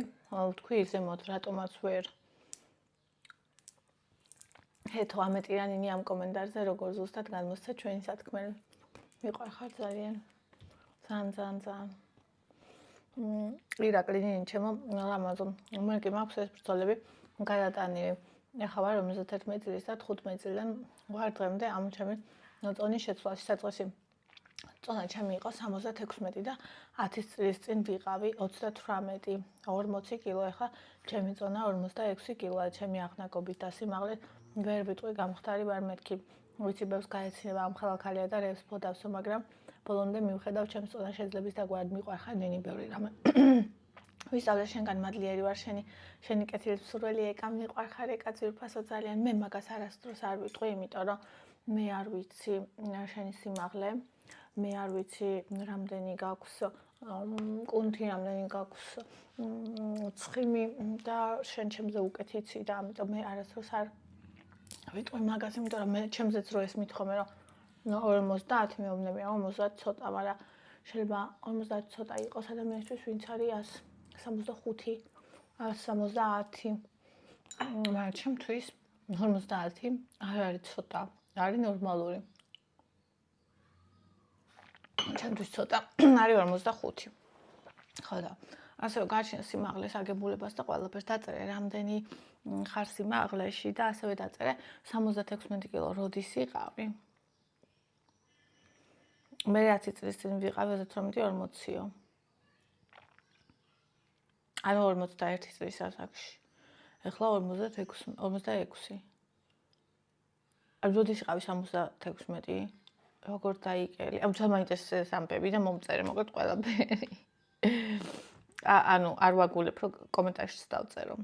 Speaker 2: თქვი ზემოთ რატომაც ვერ ეთო ამეტირანინი ამ კომენტარზე როგორ ზუსტად გამოსცა ჩვენი სათქმელი. მიყვარხარ ძალიან. ძალიან. ირაკლინინი ჩემო ლამაზო. მე კი მაქვს ეს ბრძოლები გადატანილი. ეხლა ვარ 51 წლის და 15 წლიდან ვარ დღემდე ამ ჩემი წონის შეცვლაში საწყისი. წონა ჩემი იყო 76 და 10 წლის წინ ვიყავი 38, 40 კილო, ეხლა ჩემი წონა 46 კილოა, ჩემი აღნაგობით და სიმაღლე ვერ ვიტყვი გამხდარი ვარ მეთქი. ვიცი ბევრს გაეცინება ამ ხალხალია და რევს ფოდავსო, მაგრამ ბოლომდე მივხედავ ჩემს წონა შეძლების და გვარად მიყვარხარ ნენი ბევრი რამე. ვისწავლე შენგან მადლიერი ვარ შენი კეთილი მსურველი ეკა მიყვარხარ ეკა ძვირფასო ძალიან მე მაგას არასდროს არ ვიტყვი, იმიტომ რომ მე არ ვიცი შენი სიმაღლე, მე არ ვიცი რამდენი გაქვს კუნთი, რამდენი გაქვს ცხიმი და შენ ჩემზე უკეთ იცი და ამიტომ მე არასდროს არ ვიტყვი მაგას, იმიტომ რომ მე ჩემზეც რო ეს მithome რომ 50 მეუბნებია 50 ცოტა, მაგრამ შეიძლება 50 ცოტა იყოს ადამიანისთვის, ვინც არის 165, 170. მაგრამ ჩემთვის 50 არ არის ცოტა, არის ნორმალური. ჩემთვის ცოტა არის 45. ხო და ასევე გაჩნია სიმაღლეს აგებულებას და ყველაფერს დაწერე რამდენი ხარ სიმაღლეში და ასევე დაწერე 76 კილო როდის იყავი. მე 10 წლის წინ ვიყავი 38-40. ანუ 41 წლის ასაკში. ეხლა 46. როდის იყავი 76? როგორ დაიკელი? ამ ძალიან მაინტერესებს ამბები და მომწერე მოკლედ ყველაფერი. ანუ არ ვაგულებ რომ კომენტარში დავწერო.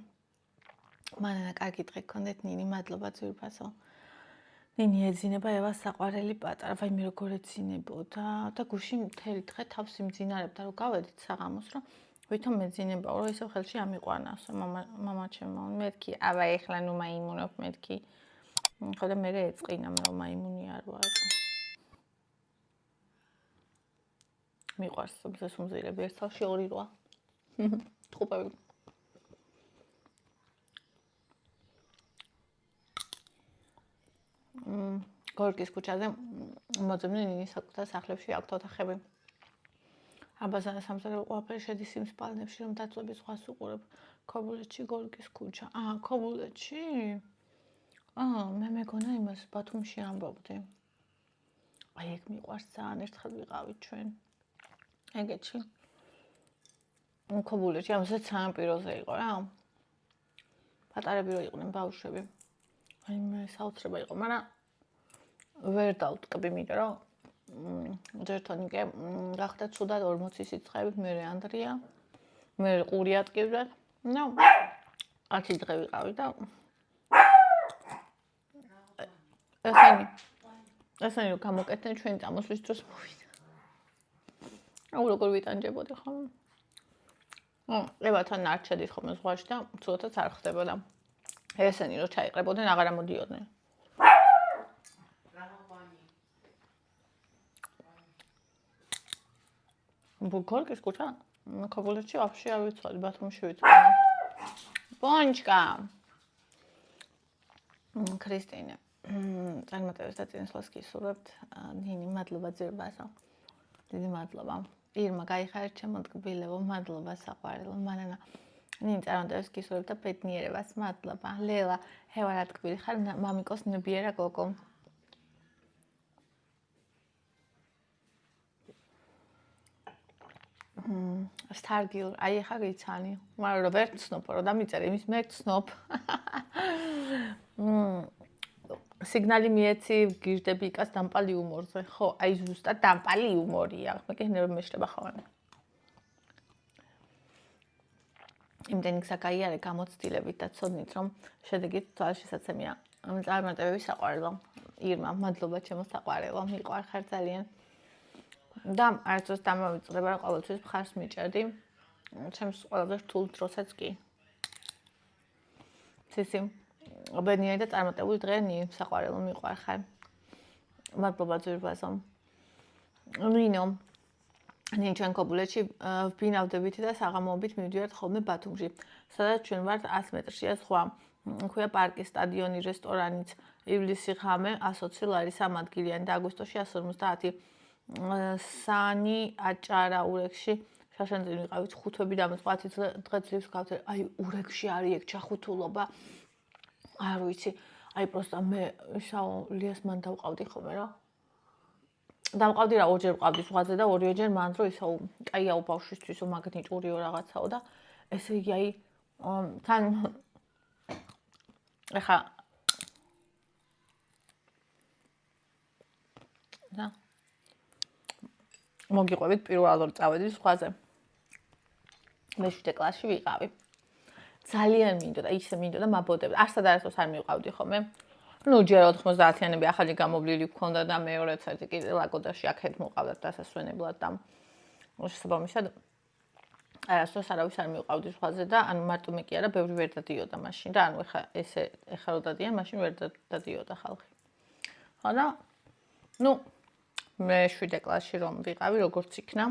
Speaker 2: მანანა კარგი დღე გქონდეთ ნინი, მადლობა ძვირფასო. ნინი ეძინება ევას საყვარელი პატარა, ვაიმე როგორ ეძინებოდა და გუში მთელი დღე თავს იმძინარებდა რომ გავედით საღამოს რომ ვითომ მეძინებაო რომ ისევ ხელში ამიყვანასო მამა ჩემო. მეთქი აბა ეხლა ნუ მაიმუნობ მეთქი. ხო და მე ეწყინა რომ მაიმუნი არ ვარ. მიყვარს ეს უმზირები ერთ თავში 2-8. ტყუპები. გორკის ქუჩაზე მოძებნე ნინის საკუთარ სახლებში აქვთ ოთახები. აბაზანა სამზარეულო ყველაფერი შედის იმ სპალნებში, რომ დაწვების ზღვას უყურებ. ქობულეთში გორკის ქუჩა. ქობულეთში? მე მეგონა იმას ბათუმში ამბობდი. აი ეგ მიყვარს ძალიან, ერთხელ ვიყავით ჩვენ. ეგეთში. ქობულეთში, ამასაც სანაპიროზე იყო რა. პატარები რო იყვნენ ბავშვები. აი მე საოცრება იყო, მაგრამ ვერ დავტკბი, იმიტომ რომ ჯერთონიკე გახდა ცუდად 40 სიცხებით, მე ანდრია, მე ყური ატკივდათ. ნუ 10 დღე ვიყავი და ესენი რომ გამოკეთდნენ ჩვენი წამოსვლის დროს მოვიდა. აუ როგორ ვიტანჯებოდი ხოლმე. ევათან არ ჩედით ხოლმე ზღვაში და ცუდათაც არ ხდებოდა. ესენი რომ ჩაიყრებოდნენ, აღარ ამოდიოდნენ. ბუქორკის კუჩა ქობულეთში вообще არ ვიცოდი, ბათუმში ვიცოდი. ბონჩკა. ქრისტინე. წარმატებებს და წინასვლას გისურვებთ. ნინი, მადლობა ძირბასო. დიდი მადლობა. ირმა, გაიხარეთ ჩემო ტკბილებო, მადლობა საყვარელო. მანანა. ნინი, წარმატებებს გისურვებთ და ბედნიერებას. მადლობა. ლელა, ჰევარა ტკბილი ხარ, მამიკოს ნებიერა გოგო. სტარგილ, აი ხა გიცანი. მაგრამ რო ვერ ცნობ, რო დამიწერე იმის მე ცნობ. სიგნალი მიეცი გირდები იკას დამპალი იუმორზე. ხო, აი ზუსტად დამპალი იუმორია. მე კი ნერვი მეშლება ხოლმე. იმდენი გსაკაიარე გამოცდილებით და ცოდნით, რომ შედეგით თვალშესაცემია. წარმატებები საყვარელო. ირმა, მადლობა ჩემო საყვარელო. მიყვარ ხარ ძალიან. და არცოს დამოვიწყდება რომ ყოველთვის მხარს მიჭერდი. ჩემს ყველაზე რთულ დროსაც კი. ციცი ბედნიერი და წარმატებული დღენი საყვარელო მიყვარ ხარ. მადლობა ძვირბაზო. ნინო ნინი ჩვენ ქობულეთში ვბინავდებითი და საღამოობით მივდივართ ხოლმე ბათუმში. სადაც ჩვენ ვართ 100 მეტრშია ზღვა. ქვია პარკი, სტადიონი, რესტორანიც, ივლისი ღამე 120 ლარი სამადგილიანი და აგვისტოში 150. სანი აჭარა ურეკში შაშანძენ ვიყავით ხუთვები დამოწყვა 10 დღე ძლივს გავთერ. აი ურეკში არის ეგ ჩახუთულობა. არ ვიცი. აი პროსტა მე ისაო ლიას მან დავყავდი ხოლმე რა. დამყავდი რა ორჯერ ვყავდი ზღვაზე და ორივეჯერ მან რო ისაო კაიაო ბავშვისთვისო მაგნიტურიო რაღაცაო და ესე იგი აი თან ეხა და მოგიყვებით პირველად წავედი ზღვაზე. მე-7 კლასში ვიყავი. ძალიან მინდოდა, ისე მინდოდა მაბოდები. არასდროს არ მივყავდი ხოლმე. ნუ ჯერ 90-იანები ახალი გამოვლილი გქონდა და მეორეც ერთი კიდე ლაგოდაში აქეთ მოყავდათ დასასვენებლად და შესაბამისად არასდროს არავის არ მივყავდი ზღვაზე და ანუ მარტო მე კი არა, ბევრი ვერ დადიოდა მაშინ და ანუ ეხა რო დადიან, მაშინ ვერ დადიოდა ხალხი. ხო და ნუ მე 7 კლასში რომ ვიყავი, როგორც იქნა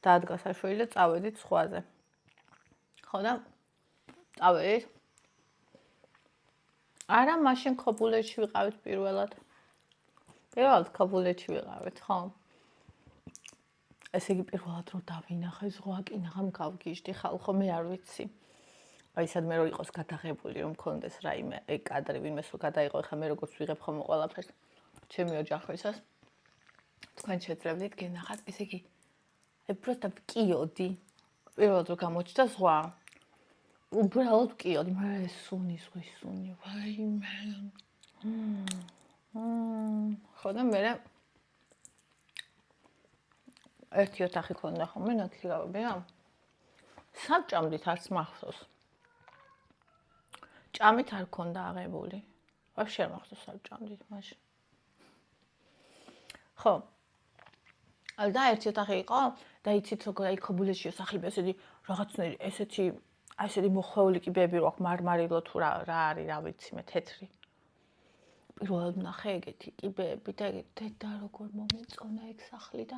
Speaker 2: დადგა საშველი და წავედით ზღვაზე. ხო და წავედით. არა, მაშინ ქობულეთში ვიყავით პირველად. პირველად ქობულეთში ვიყავით, ხო. ესე იგი პირველად რო დავინახე ზღვა, კინაღამ გავგიჟდი ხალხო, მე არ ვიცი. აი სადმე რო იყოს გადაღებული, რომ მქონდეს რაიმე კადრი, ვინმეს რო გადაიყო, ხა მე როგორც ვიღებ ხოლმე ყველაფერს ჩემი ოჯახისას. თქვენ შეძლებდით გენახათ, ესე იგი აი პროსტა ვკიოდი. პირველად რო გამოჩნდა ზღვა. უბრალოდ ვკიოდი, მე სუნი, ზღვის სუნი, ვაიმე. ხო და მე ერთი ოთახი ქონდა ხოლმე ნათლივები რა. საბჭამდით არც მახსოვს. ჭამით არ ქონდა აღებული. ვაფშე არ მახსოვს საბჭამდით მაშინ. ხო. და ერთი ოთახი იყო და იცით როგორ აი ქობულეთშიო სახლები ესეთი რაღაცნაირი ესეთი მოხვეული კიბეები რო აქვს მარმარილო თუ რა არის რა ვიცი მე თეთრი. პირველად ნახე ეგეთი კიბეები და ეგეთი დედა როგორ მომეწონა ეგ სახლი და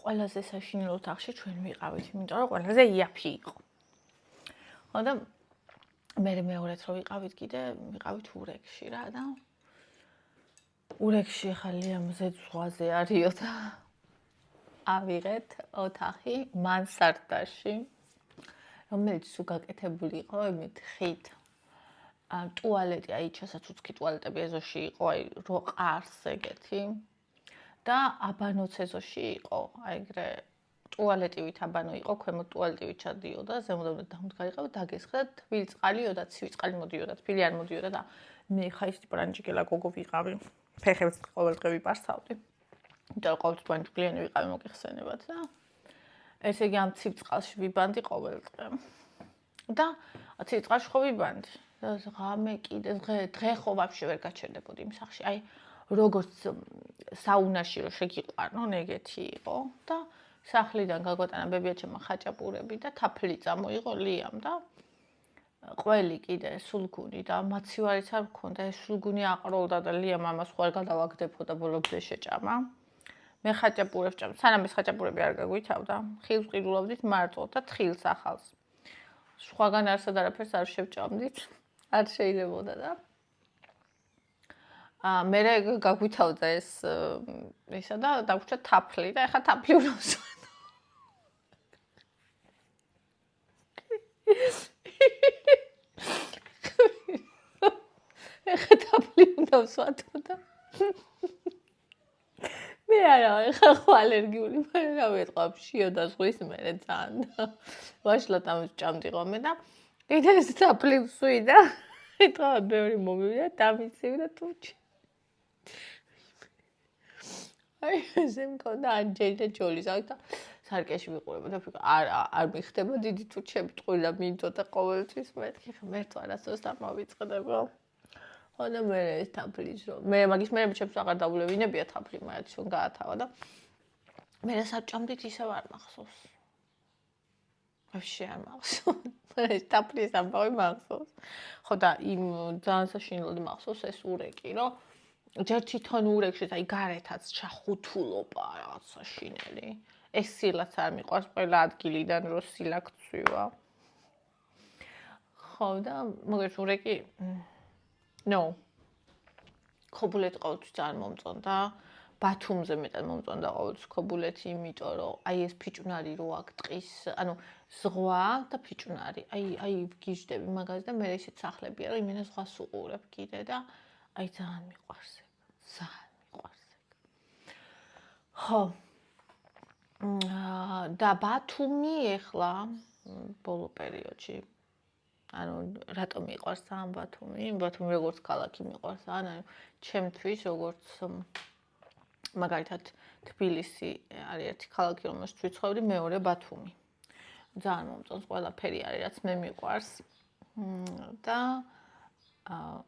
Speaker 2: ყველაზე საშინელ ოთახში ჩვენ ვიყავით, იმიტომ რომ ყველაზე იაფი იყო. ხო და მე მეორეც რო ვიყავით კიდე ვიყავით ურეკში რა და ურეკში ხალია მზედ ზღვაზე არისო და ავიღეთ ოთახი მანსარდაში, რომელიც სულ გაკეთებული იყო იმით ხით. ტუალეტი, აი ჩასაცუცქი ტუალეტები ეზოში იყო, აი რო ყარს ეგეთი. და აბანოც ეზოში იყო, აი ეგრე ტუალეტივით აბანო იყო, ქვემოთ ტუალეტივით ჩადიოდა, ზემოდან დამდგარიყავ, დაგესხდა და თბილი წყალიოდა, ცივი წყალი მოდიოდა, თბილი არ მოდიოდა და მე ხა ის ბრანჯიკელა გოგო ვიყავი. ფეხებს ყოველდღე ვიპარსავდი. და ყოველთვის ბრანჯიკელიანი ვიყავი მოგიხსენებათ და ესე იგი ამ ცივ წყალში ვიბანდი ყოველდღე. და ცივ წყალში ხო ვიბანდი. და ღამე კიდე დღე ხო ვაფშე ვერ გაჩერდებოდი იმ სახლში. აი როგორც საუნაში რო შეგიყვანონ, ეგეთი იყო და სახლიდან გაგვატანა ბებიაჩემმა ხაჭაპურები და თაფლი წამოიღო ლიამ და ყველი კიდე სულგუნი და მაცივარიც არ მქონდა, ეს სულგუნი აყროლდა და ლიამ ამას ხო არ გადავაგდებო და ბოლომდე შეჭამა. მე ხაჭაპურებს ჭამ, სანამ ეს ხაჭაპურები არ გაგვითავდა, ხილს ყიდულობდით მარტო და თხილს ახალს. სხვაგან არსად არაფერს არ შევჭამდით, არ შეიძლებოდა და მე გაგვითავდა ისა და დაგვჭა თაფლი და ეხა თაფლი უნდა ვსვათ. ეხა თაფლი უნდა ვსვათო და მე არა, ეხა ხო ალერგიული, მაგრამ რა ვეთყვა, შიო და ზღვის მერე ძალიან და ვაშლად ამის ჭამდი ხოლმე და კიდე ეს თაფლი ვსვი და ეთყვა ბევრი მომივიდა, დამიცივი და თუჩი. აი ესე მქონდა ანჯელი და ჯოლი და სარკეში ვიყურებოდა და ვფიქრობ არ მიხდება დიდი თუჩები ტყუილა მინდოდა ყოველთვის მეთქი მე თუ არასდროს დამავიწყდებო. ხო და მე ეს თაფლის რომ მე მაგის მე ჩემს აღარ დაულევინებია თაფლი მაგათ რომ გაათავა და მე საჭამდით ისევ არ მახსოვს. ვაფშე არ მახსოვს. ეს თაფლის ამბავი მახსოვს. ხო და იმ ძალიან საშინელად მახსოვს ეს ურეკი რომ ჯერ თვითონ ურეკში აი გარეთაც ჩახუთულობა რაღაც საშინელი. ეს სილაც არ მიყვარს ყველა ადგილიდან რო სილა გწვივა. ხო და მოგერს ურეკი ქობულეთი ყოველთვის ძალიან მომწონდა. ბათუმზე მეტად მომწონდა ყოველთვის ქობულეთი, იმიტომ რომ აი ეს ფიჭვნარი რო აქ ტყის, ანუ ზღვა და ფიჭვნარი. აი გიждები მაგაზე და მე ისეთ სახლებია, რომ იმენა ზღვას უყურებ კიდე და აი ძალიან მიყვარს ეგ. ძალიან მიყვარს ეგ. ხო. და ბათუმი ეხლა ბოლო პერიოდში ანუ რატომ მიყვარს ძალიან ბათუმი? ბათუმი როგორც ქალაქი მიყვარს ძალიან, ანუ ჩემთვის როგორც მაგალითად თბილისი არის ერთი ქალაქი, რომელშიც ვიცხოვრდი, მეორე ბათუმი. ძალიან მომწონს ყველაფერი არის, რაც მე მიყვარს. და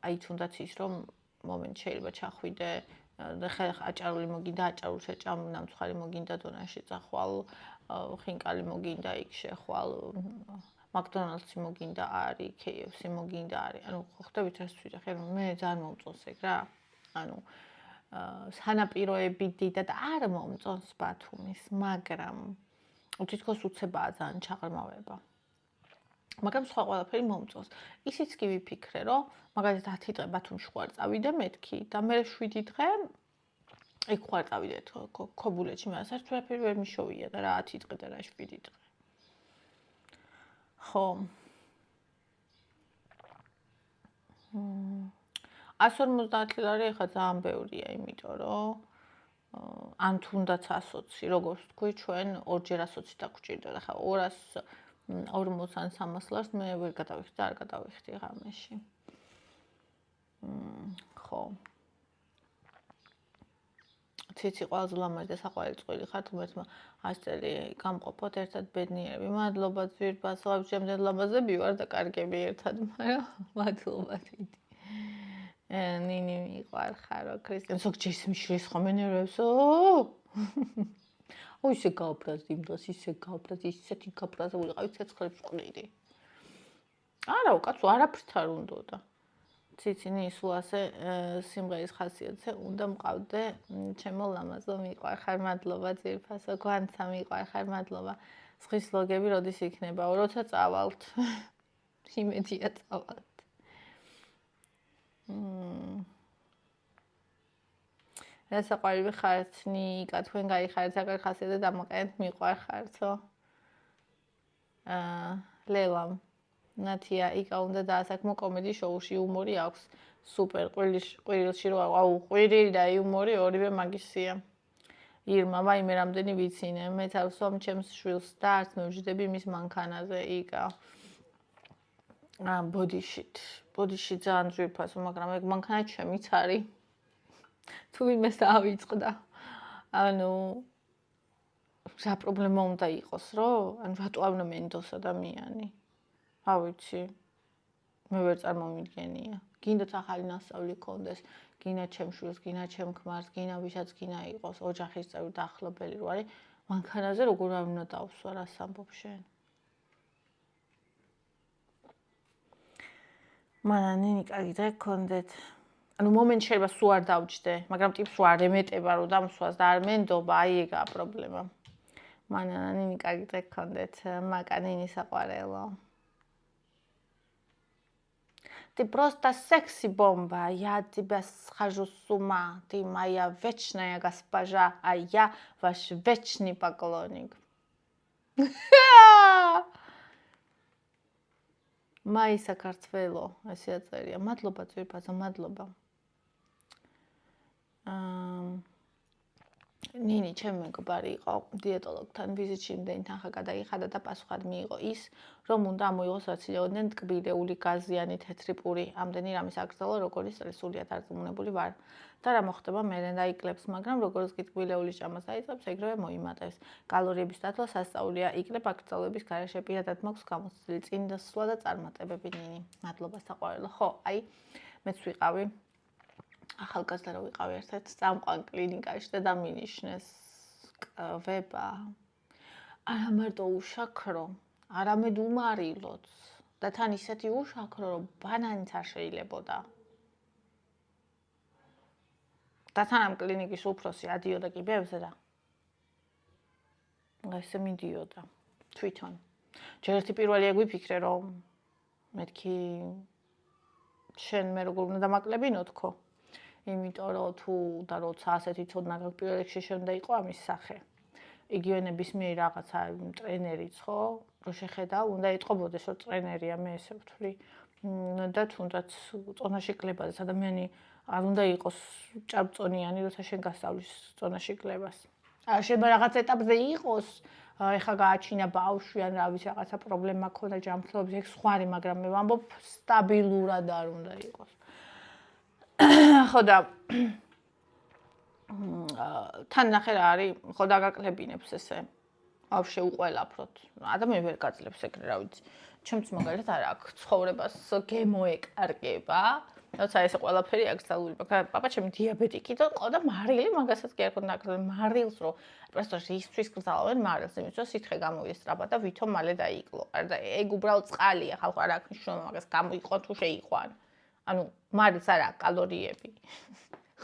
Speaker 2: აი თუნდაც ის რომ მომენტ შეიძლება ჩახვიდე და აჭარული მოგინდა, აჭარულ შეჭამ, ნამცხარი მოგინდა დონაში წახვალ, ხინკალი მოგინდა იქ შეხვალ, მაკდონალდსი მოგინდა არის, KFC მოგინდა არის. ანუ ხო ხვდებით რა ვთვლი, ხე მე ძალიან მომწონს ეგ რა. ანუ სანაპიროები დიდად არ მომწონს ბათუმის, მაგრამ თითქოს უცებაა ძალიან ჩაღრმავება. მაგრამ სხვა ყველაფერი მომწონს. ისიც კი ვიფიქრე, რომ მაგალითად 10 დღე ბათუმში ხوار წავიდე მეთქი და მე 7 დღე ეგ ხوار წავიდე ქობულეთში, მაგრამ საერთოდ ვერაფერი ვერ მიშოვია და რა 10 დღე და რა 7 დღე. ხო. 150 ლარი ხა ძალიან ბევრია, იმიტომ რომ ან თუნდაც 120, როგორც თქვი, ჩვენ ორჯერ 120 დაგჭირდა ხა 240 ან 300 ლარს მე ვერ გადავიხდი, არ გადავიხდი ღამეში. ხო. ციცი ყველაზე ლამაზი და საყვარელი წყვილი ხარ, თუმცა 100 წელი გამყოფოთ ერთად ბედნიერები. მადლობა ძვირფას, ვაბშემდენ ლამაზები ვარ და კარგები ერთად, მაგრამ მადლობა დიდი. ნინი მიყვარხარო, ქრისტიან, ზოგჯერ ის მიშლის ხომ ენერვებსო? ისე გავფრაზდი იმ დროს, ისე გავფრაზდი, ისეთი გავფრაზებული ვიყავი, ცეცხლებს ვყრიდი. არა, კაცო, არაფრით არ უნდოდა. ციცინი სულ ასე სიმღერის ხასიათზე უნდა მყავდე ჩემო ლამაზო მიყვარხარ, მადლობა ძირფასო, გვანცა მიყვარხარ, მადლობა. ზღვის ლოგები როდის იქნება? როცა წავალთ. იმედია წავალთ. რასაყვარელი ხართ, ნიკა, თქვენ გაიხარეთ, საკარ ხასიათზე დამაყენეთ, მიყვარხართო. ლელამ ნათია იკა უნდა დაასაქმო კომედი შოუში, იუმორი აქვს. სუპერ, ყვირილში რო აუ ყვირილი და იუმორი ორივე მაგისია. ირმა, ვაი მე რამდენი ვიცინე, მე თავს ვამ ჩემს შვილს და არც მევჯდები მის მანქანაზე იკა. ბოდიში ძალიან ძვირფასო, მაგრამ ეგ მანქანა ჩემიც არის. თუ ვინმეს დაავიწყდა. ანუ რა პრობლემა უნდა იყოს, რომ ანუ რატო არ უნდა მენდოს ადამიანი? არ ვიცი. მე ვერ წარმომიდგენია. გინდათ ახალი ნასწავლი გქონდეს, გინდა ჩემ შვილს, გინდა ჩემ ქმარს, გინდა ვისაც გინდა იყოს, ოჯახის წევრი დაახლოებელი რო არის, მანქანაზე როგორ არ უნდა დავსვა, რას ამბობ შენ? მანამ ნინი კარგი დღე გქონდეთ. ანუ მომენტ შეიძლება სულ არ დავჯდე, მაგრამ ტიპს არ ემეტება რომ დამსვას და არ მენდობა, აი ეგაა პრობლემა. მანამ ნინი კარგი დღე გქონდეთ, მაკა ნინი საყვარელო. Ты просто секси-бомба, я тебя схожу с ума, ты моя вечная госпожа, а я ваш вечный поклонник. Маი საქართველო, ასე აწერია. მადლობა ძვირფასო, მადლობა. ნინი ჩემი მეგობარი იყო დიეტოლოგთან ვიზიტში იმდენი თანხა გადაიხადა და პასუხად მიიღო ის, რომ უნდა მოიღოს რაც იყვნენ ტკბილეული, გაზიანი, თეთრი პური, ამდენი რამის აკრძალო, როგორც სრულიად არწმუნებული ვარ. და რა მოხდება მერე დაიკლებს, მაგრამ როგორც კი ტკბილეულის ჭამას დაიწყებს, ეგრევე მოიმატებს. კალორიების დათვლა სასწაულია, იკლებ აკრძალვების გარეშე პირადად მაქვს გამოცდილი წინდასვლა და წარმატებები ნინი. მადლობა საყვარელო. ხო, აი მეც ვიყავი ახალგაზრდა რო ვიყავი ერთ-ერთ წამყვან კლინიკაში და დამინიშნეს კვება. არა მარტო უშაქრო, არამედ უმარილოც და თან ისეთი უშაქრო, რომ ბანანიც არ შეიძლებოდა. და თან ამ კლინიკის უფროსი ადიოდა კიბეებზე და ესე მიდიოდა თვითონ. ჯერ ერთი პირველი ეგ ვიფიქრე, რომ მეთქი შენ მე როგორ უნდა დამაკლებინო თქო. იმიტომ რომ თუ და როცა ასეთი ცოდნა გაქვს პირველ რიგში შენ უნდა იყო ამის სახე. იგივე ნებისმიერი რაღაცა ტრენერიც ხო? რო შეხედა, უნდა იტყობოდეს რომ ტრენერია მე ესე ვთვლი. და თუნდაც წონაში კლებაზე ადამიანი არ უნდა იყოს ჭაბწონიანი, როცა შენ გასწავლის წონაში კლებას. არ შეიძლება რაღაც ეტაპზე იყოს, ეხა გააჩინა ბავშვი ან რა ვიცი რაღაცა პრობლემა ქონდა ჯანმრთელობის, ეგ სხვა არის, მაგრამ მე ვამბობ სტაბილურად არ უნდა იყოს. ხო და თან ნახე რა არის, ხო დაგაკლებინებს ესე. ვაფშე უყველაფროთ. ადამიანი ვერ გაძლებს ეგრე, რა ვიცი. ჩემც მაგალითად არ აქვს ცხოვრებას გემოეკარგება. როცა ესე ყველაფერი აკრძალული. პაპა ჩემი დიაბეტიკი და ყოდა მარილი, მაგასაც კი არ ქონდა აკრძალული. მარილს რო პროსტო რისთვის კრძალავენ მარილს, იმიტომ რომ სითხე გამოვიდეს სტრაბად და ვითომ მალე დაიკლო. და ეგ უბრალოდ წყალია, ხალხო არ აქვს მნიშვნელობა, მაგას გამოიყვან თუ შეიყვან. ანუ მარილს არა კალორიები.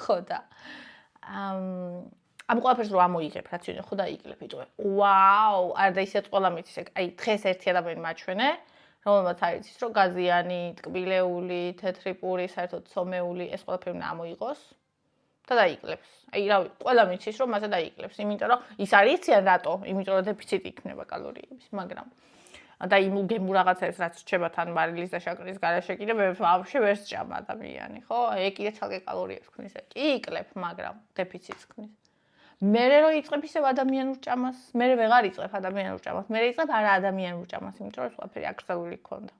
Speaker 2: ხო და ამ ყველაფერს რო ამოიღებ, რაციონი ხო დაიკლებ, იტყვე. ვაუ, არ და ისეც ყველა მიცის ეგ. აი დღეს ერთი ადამიანი მაჩვენე, რომელმაც არ იცის, რომ გაზიანი, ტკბილეული, თეთრი პური, საერთოდ ცომეული, ეს ყველაფერი უნდა ამოიღოს და დაიკლებს. აი რავი, ყველა მიცის, რომ მასე დაიკლებს, იმიტომ რომ ის არ იციან რატო, იმიტომ რომ დეფიციტი იქნება კალორიების, მაგრამ და იმ გემურ რაღაცებს რაც რჩება თან მარილის და შაქრის გარეშე კიდე მე ვაფშე ვერ სჭამ ადამიანი, ხო? ეგ კიდე ცალკე კალორიებს ქმნის, კი იკლებ, მაგრამ დეფიციტს ქმნის. მერე რო იწყებ ისევ ადამიანურ ჭამას, მერე ვეღარ იწყებ ადამიანურ ჭამას, მერე იწყებ არა ადამიანურ ჭამას, იმიტომ რომ ყველაფერი აკრძალული გქონდა.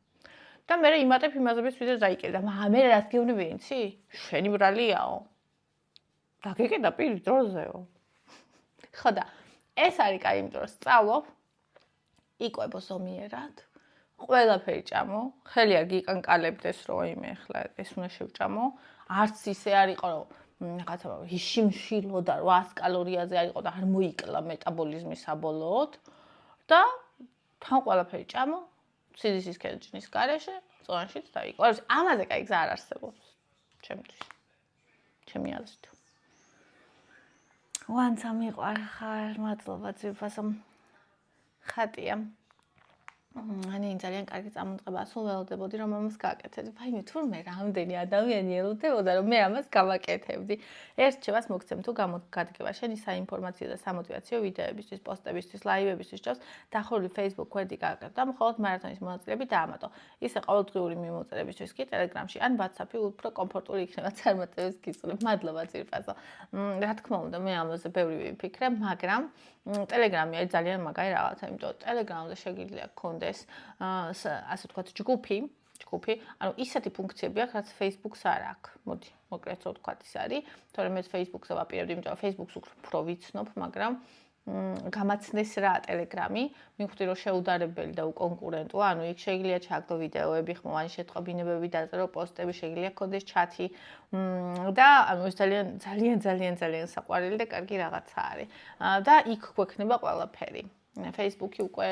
Speaker 2: და მერე იმატებ იმაზების ვიდრე დაიკედა, მაგრამ მერე რაც გეუბნები, იცი? შენი ბრალიაო. დაგიკედა პირი დროზეო. ხო და ეს არის კაი, იმიტომ რომ სწავლობ იყვებო ზომიერად, ყველაფერი ჭამო, ხელი არ გიკანკალებდეს, რომ იმე ახლა ეს უნდა შევჭამო, არც ისე არ იყო, რომ რაღაცა შიმშილო და 800 კალორიაზე არ იყო და არ მოიკლა მეტაბოლიზმი საბოლოოდ და თან ყველაფერი ჭამო, სიდისის ქერჯნის გარეშე, წონაშიც დაიკლო. ამაზე კაი გზა არ არსებობს, ჩემთვის, ჩემი აზრით. ვანცა მიყვარ ხარ, მადლობა ძვირფასო ხატია. Ani ძალიან კარგი წამოწყება, სულ ველოდებოდი რომ ამას გააკეთებდი. ვაიმე, თურმე რამდენი ადამიანი ელოდებოდა რომ მე ამას გავაკეთებდი. ერთ შევას მოგცემ თუ გამოგადგება შენი საინფორმაციო და სამოტივაციო ვიდეოებისთვის, პოსტებისთვის, ლაივებისთვის ჭავს დახურული Facebook გვერდი გააკეთე და მხოლოდ მარათონის მონაწილეები დაამატო. ისე ყოველდღიური მიმოწერებისთვის კი Telegram-ში ან WhatsApp-ი უფრო კომფორტული იქნება წარმატების გისურვებ. მადლობა ძირფასო. რა თქმა უნდა, მე ამაზე ბევრი ვიფიქრე, მაგრამ Telegram-ი არის ძალიან მაგარი რაღაცა, იმიტომ რომ Telegram-ზე შეგიძლია გქონდეს ასე ვთქვათ ჯგუფი, ანუ ისეთი ფუნქციები აქვს, რაც Facebook-ს არ აქვს. მოდი, მოკლედ რო ვთქვათ ის არის, თორემ მე Facebook-ზე ვაპირებდი, იმიტომ რომ Facebook-ს უფრო ვიცნობ, მაგრამ გამაცნეს რა Telegram-ი, მივხვდი რომ შეუდარებელი და უკონკურენტოა, ანუ იქ შეიძლება ჩაგდო ვიდეოები, ხმოვანი შეტყობინებები, დაწერო პოსტები, შეიძლება გქონდეს ჩათი და ანუ ეს ძალიან საყვარელი და კარგი რაღაცა არის. და იქ გვექნება ყველაფერი. Facebook-ი უკვე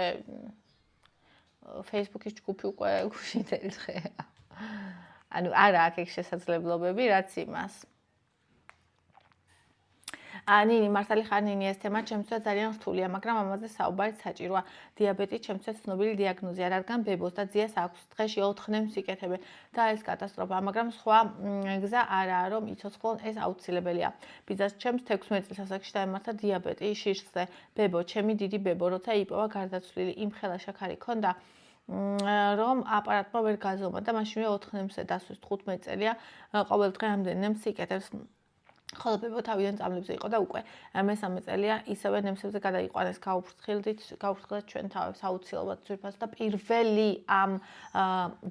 Speaker 2: Facebook-ის ჯგუფი უკვე გუშინდელი დღეა. ანუ არა აქ ეგ შესაძლებლობები, რაც იმას. ნინი, მართალი ხარ ნინი, ეს თემა ჩემთვის ძალიან რთულია, მაგრამ ამაზე საუბარი საჭიროა. დიაბეტი ჩემთვის ცნობილი დიაგნოზია, რადგან ბებოს და ძიას აქვს დღეში 4 ნემს იკეთებ და ეს კატასტროფაა, მაგრამ სხვა გზა არაა, რომ იცოცხლონ, ეს აუცილებელია. ბიძას ჩემს 16 წლის ასაკში დაემართა დიაბეტი შიშზე. ბებო, ჩემი დიდი ბებო, როცა იპოვა გარდაცვლილი, იმ ხელა შაქარი ქონდა, რომ აპარატმა ვერ გაზომა და მაშინვე 4 ნემსზე დასვეს 15 წელია, ყოველ დღე ამდენ ნემს იკეთებს. ხოლო ბებო თავიდან წამლებზე იყო და უკვე მესამე წელია ისევე ნემსებზე გადაიყვანეს გაუფრთხილდით ჩვენ თავებს აუცილებლად ძვირფას და პირველი ამ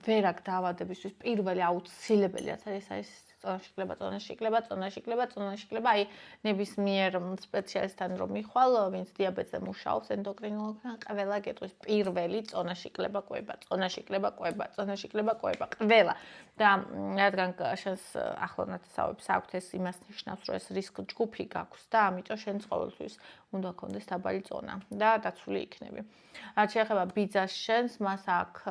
Speaker 2: ვერ აქ დაავადებისთვის პირველი აუცილებელი რაც არის წონაშიკლება, აი ნებისმიერ სპეციალისტთან რომ მიხვალ, ვინც დიაბეტზე მუშაობს, ენდოკრინოლოგთან, ყველა გეტყვის პირველი წონაშიკლება ყვება, ყველა. და რადგან შენს ახლონათესავებს აქვთ ეს იმას ნიშნავს, რომ ეს რისკ ჯგუფი გაქვს და ამიტომ შენ ყოველთვის უნდა გქონდეს დაბალი წონა და დაცული იქნები. რაც შეეხება ბიძას შენს, მას აქვს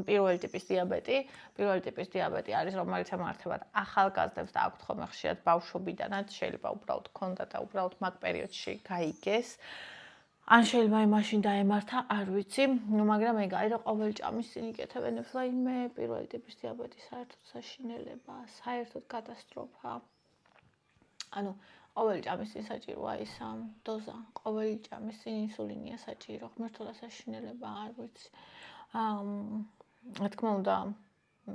Speaker 2: პირველი ტიპის დიაბეტი არის, რომელიც ემართებათ ახალგაზრდებს და აქვთ ხოლმე ხშირად ბავშვობიდანაც, შეიძლება უბრალოდ ქონდა და უბრალოდ მაგ პერიოდში გაიგეს. ან შეიძლება იმაშინ დაემართა, არ ვიცი, მაგრამ ეგ არის რომ ყოველ ჭამის წინ იკეთებენ ვაიმე პირველი ტიპის დიაბეტი საერთოდ საშინელება, საერთოდ კატასტროფა. ანუ ყოველი ჭამის წინ საჭიროა ის დოზა, ყოველი ჭამის წინ ინსულინია საჭირო, ღმერთოლა საშინელება, არ ვიცი. რა თქმა უნდა,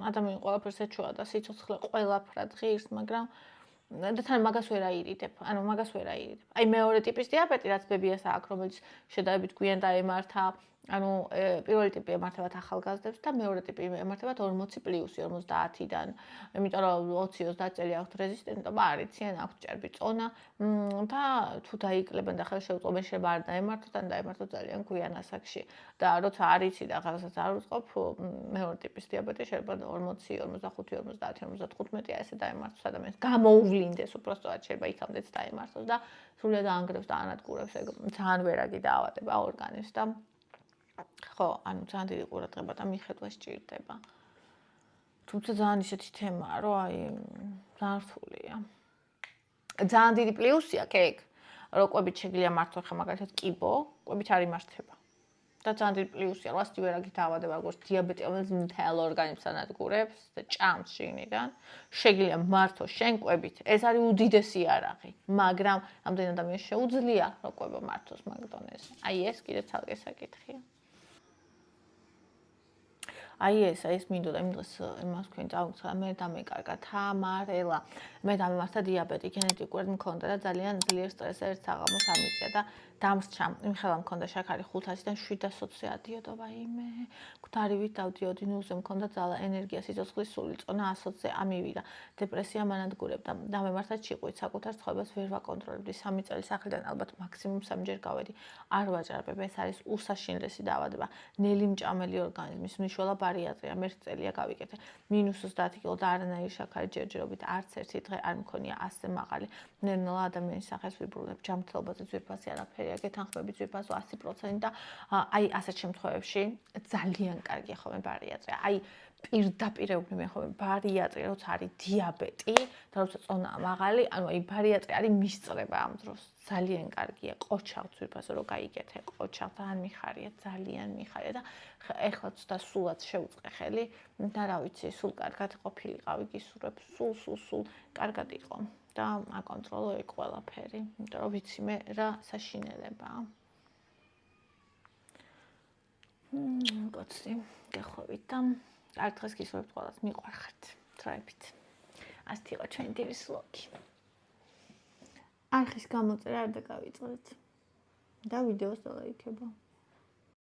Speaker 2: ადამიანი ყველაფერს ეჩვევა და სიცოცხლე ყველაფრად ღირს, მაგრამ და თან მაგას ვერ აირიდებ. აი მეორე ტიპის დიაბეტი, რაც ბებიას აქვს, რომელიც შედარებით გვიან დაემართა, ანუ პირველი ტიპი ემართებათ ახალგაზრდებს და მეორე ტიპი ემართებათ 40+50-დან. იმიტომ რომ 20-30 წელი აქვთ რეზისტენტობა, არ იციან, აქვთ ჭერბი წონა და თუ დაიკლებენ და ხელშეუწყობენ, შეიძლება არ დაემართოთ, ან დაემართოთ ძალიან გვიან ასაკში. და როცა არ იცი და რაღაცას არ უწყობ, მეორე ტიპის დიაბეტი შეიძლება 40, 45, 50, 55 ესე დაემართოს ადამიანს. გამოუვლინდეს უბრალოდ შეიძლება იქამდეც დაემართოს და სრულად აანგრევს და ანადგურებს ეგ ძალიან ვერაგი დაავადება ორგანიზმს და ხო, ანუ ძალიან დიდი ყურადღება და მიხედვა სჭირდება. თუმცა ძალიან ისეთი თემაა, რომ აი ძალიან რთულია. ძალიან დიდი პლუსია კეკ, რომ კვებით შეგიძლია მართო ხა მაგალითად კიბო, კვებით არ იმართება. და ძალიან დიდი პლუსია, რომ ასეთი ვერაგი დაავადება, როგორც დიაბეტი, რომელიც მთელ ორგანიზმს ანადგურებს და ჭამს შიგნიდან, შეგიძლია მართო შენ კვებით. ეს არის უდიდესი იარაღი, მაგრამ ამდენ ადამიანს შეუძლია რომ კვება მართოს მაგ დონეზე. აი ეს კიდე ცალკე საკითხია. აი ეს მინდოდა იმ დღეს იმას თქვენ წავუცხა, მე დამეკარგა თამარელა. მე დამემართა დიაბეტი, გენეტიკურად მქონდა და ძალიან ძლიერ სტრესზე ერთ საღამოს ამიწია და დამსჩა. იმხელა მქონდა შაქარი 500-დან 720-ზე ადიოდა, ვაიმე. გვთარივით დავდიოდი, ნუზე მქონდა ძალა, ენერგია, სიცოცხლის სული წონა 120-ზე ამივიდა. დეპრესია მანადგურებდა. დამემართა ჭიყვით, საკუთარ ცხოვრებას ვერ ვაკონტროლებდი. 3 წელი სახლიდან ალბათ მაქსიმუმ 3-ჯერ გავედი. არ ვაჭარბებ, ეს არის უსაშინლესი დაავადება. ნელი მჭამელი ორგანიზმის მნიშვნელობა ბარიატრია, მე წელია გავიკეთე. -30 კილო და არანაირი შაქარი ჯერჯერობით არც ერთი დღე არ მქონია ასე მაღალი. ნერნოლა ადამიანის სახეს ვიბრუნებ, ჯანმრთელობაზე ძვირფასი არაფერია, გეთანხმები ძვირფასო 100% და აი ასეთ შემთხვევებში ძალიან კარგია ხოლმე ბარიატრია. აი პირდაპირ მე ხომ ბარიატრი, როცა არის დიაბეტი და როცა წონაა მაღალი, ანუ აი ბარიატრი არის მისწრება ამ დროს. ძალიან კარგია ყოჩაღს ვიფასო რომ გაიგეთე ყოჩაღს ძალიან მიხარია, ძალიან მიხარია და ეხლა ცოტა სულად შევუწყე ხელი და რა ვიცი, სულ კარგად ყოფილიყავი გისურვებ, სულ კარგად იყო და აკონტროლო ყველაფერი, იმიტომ რომ ვიცი მე რა საშინელებაა. კაცი, გეხოვით და კარგ დღეს გისურვებთ ყველას, მიყვარხართ, დროებით. ასეთი იყო ჩვენი ტივის ვლოგი. არხის გამოწერა არ დაგავიწყდეთ და ვიდეოს დალაიქება.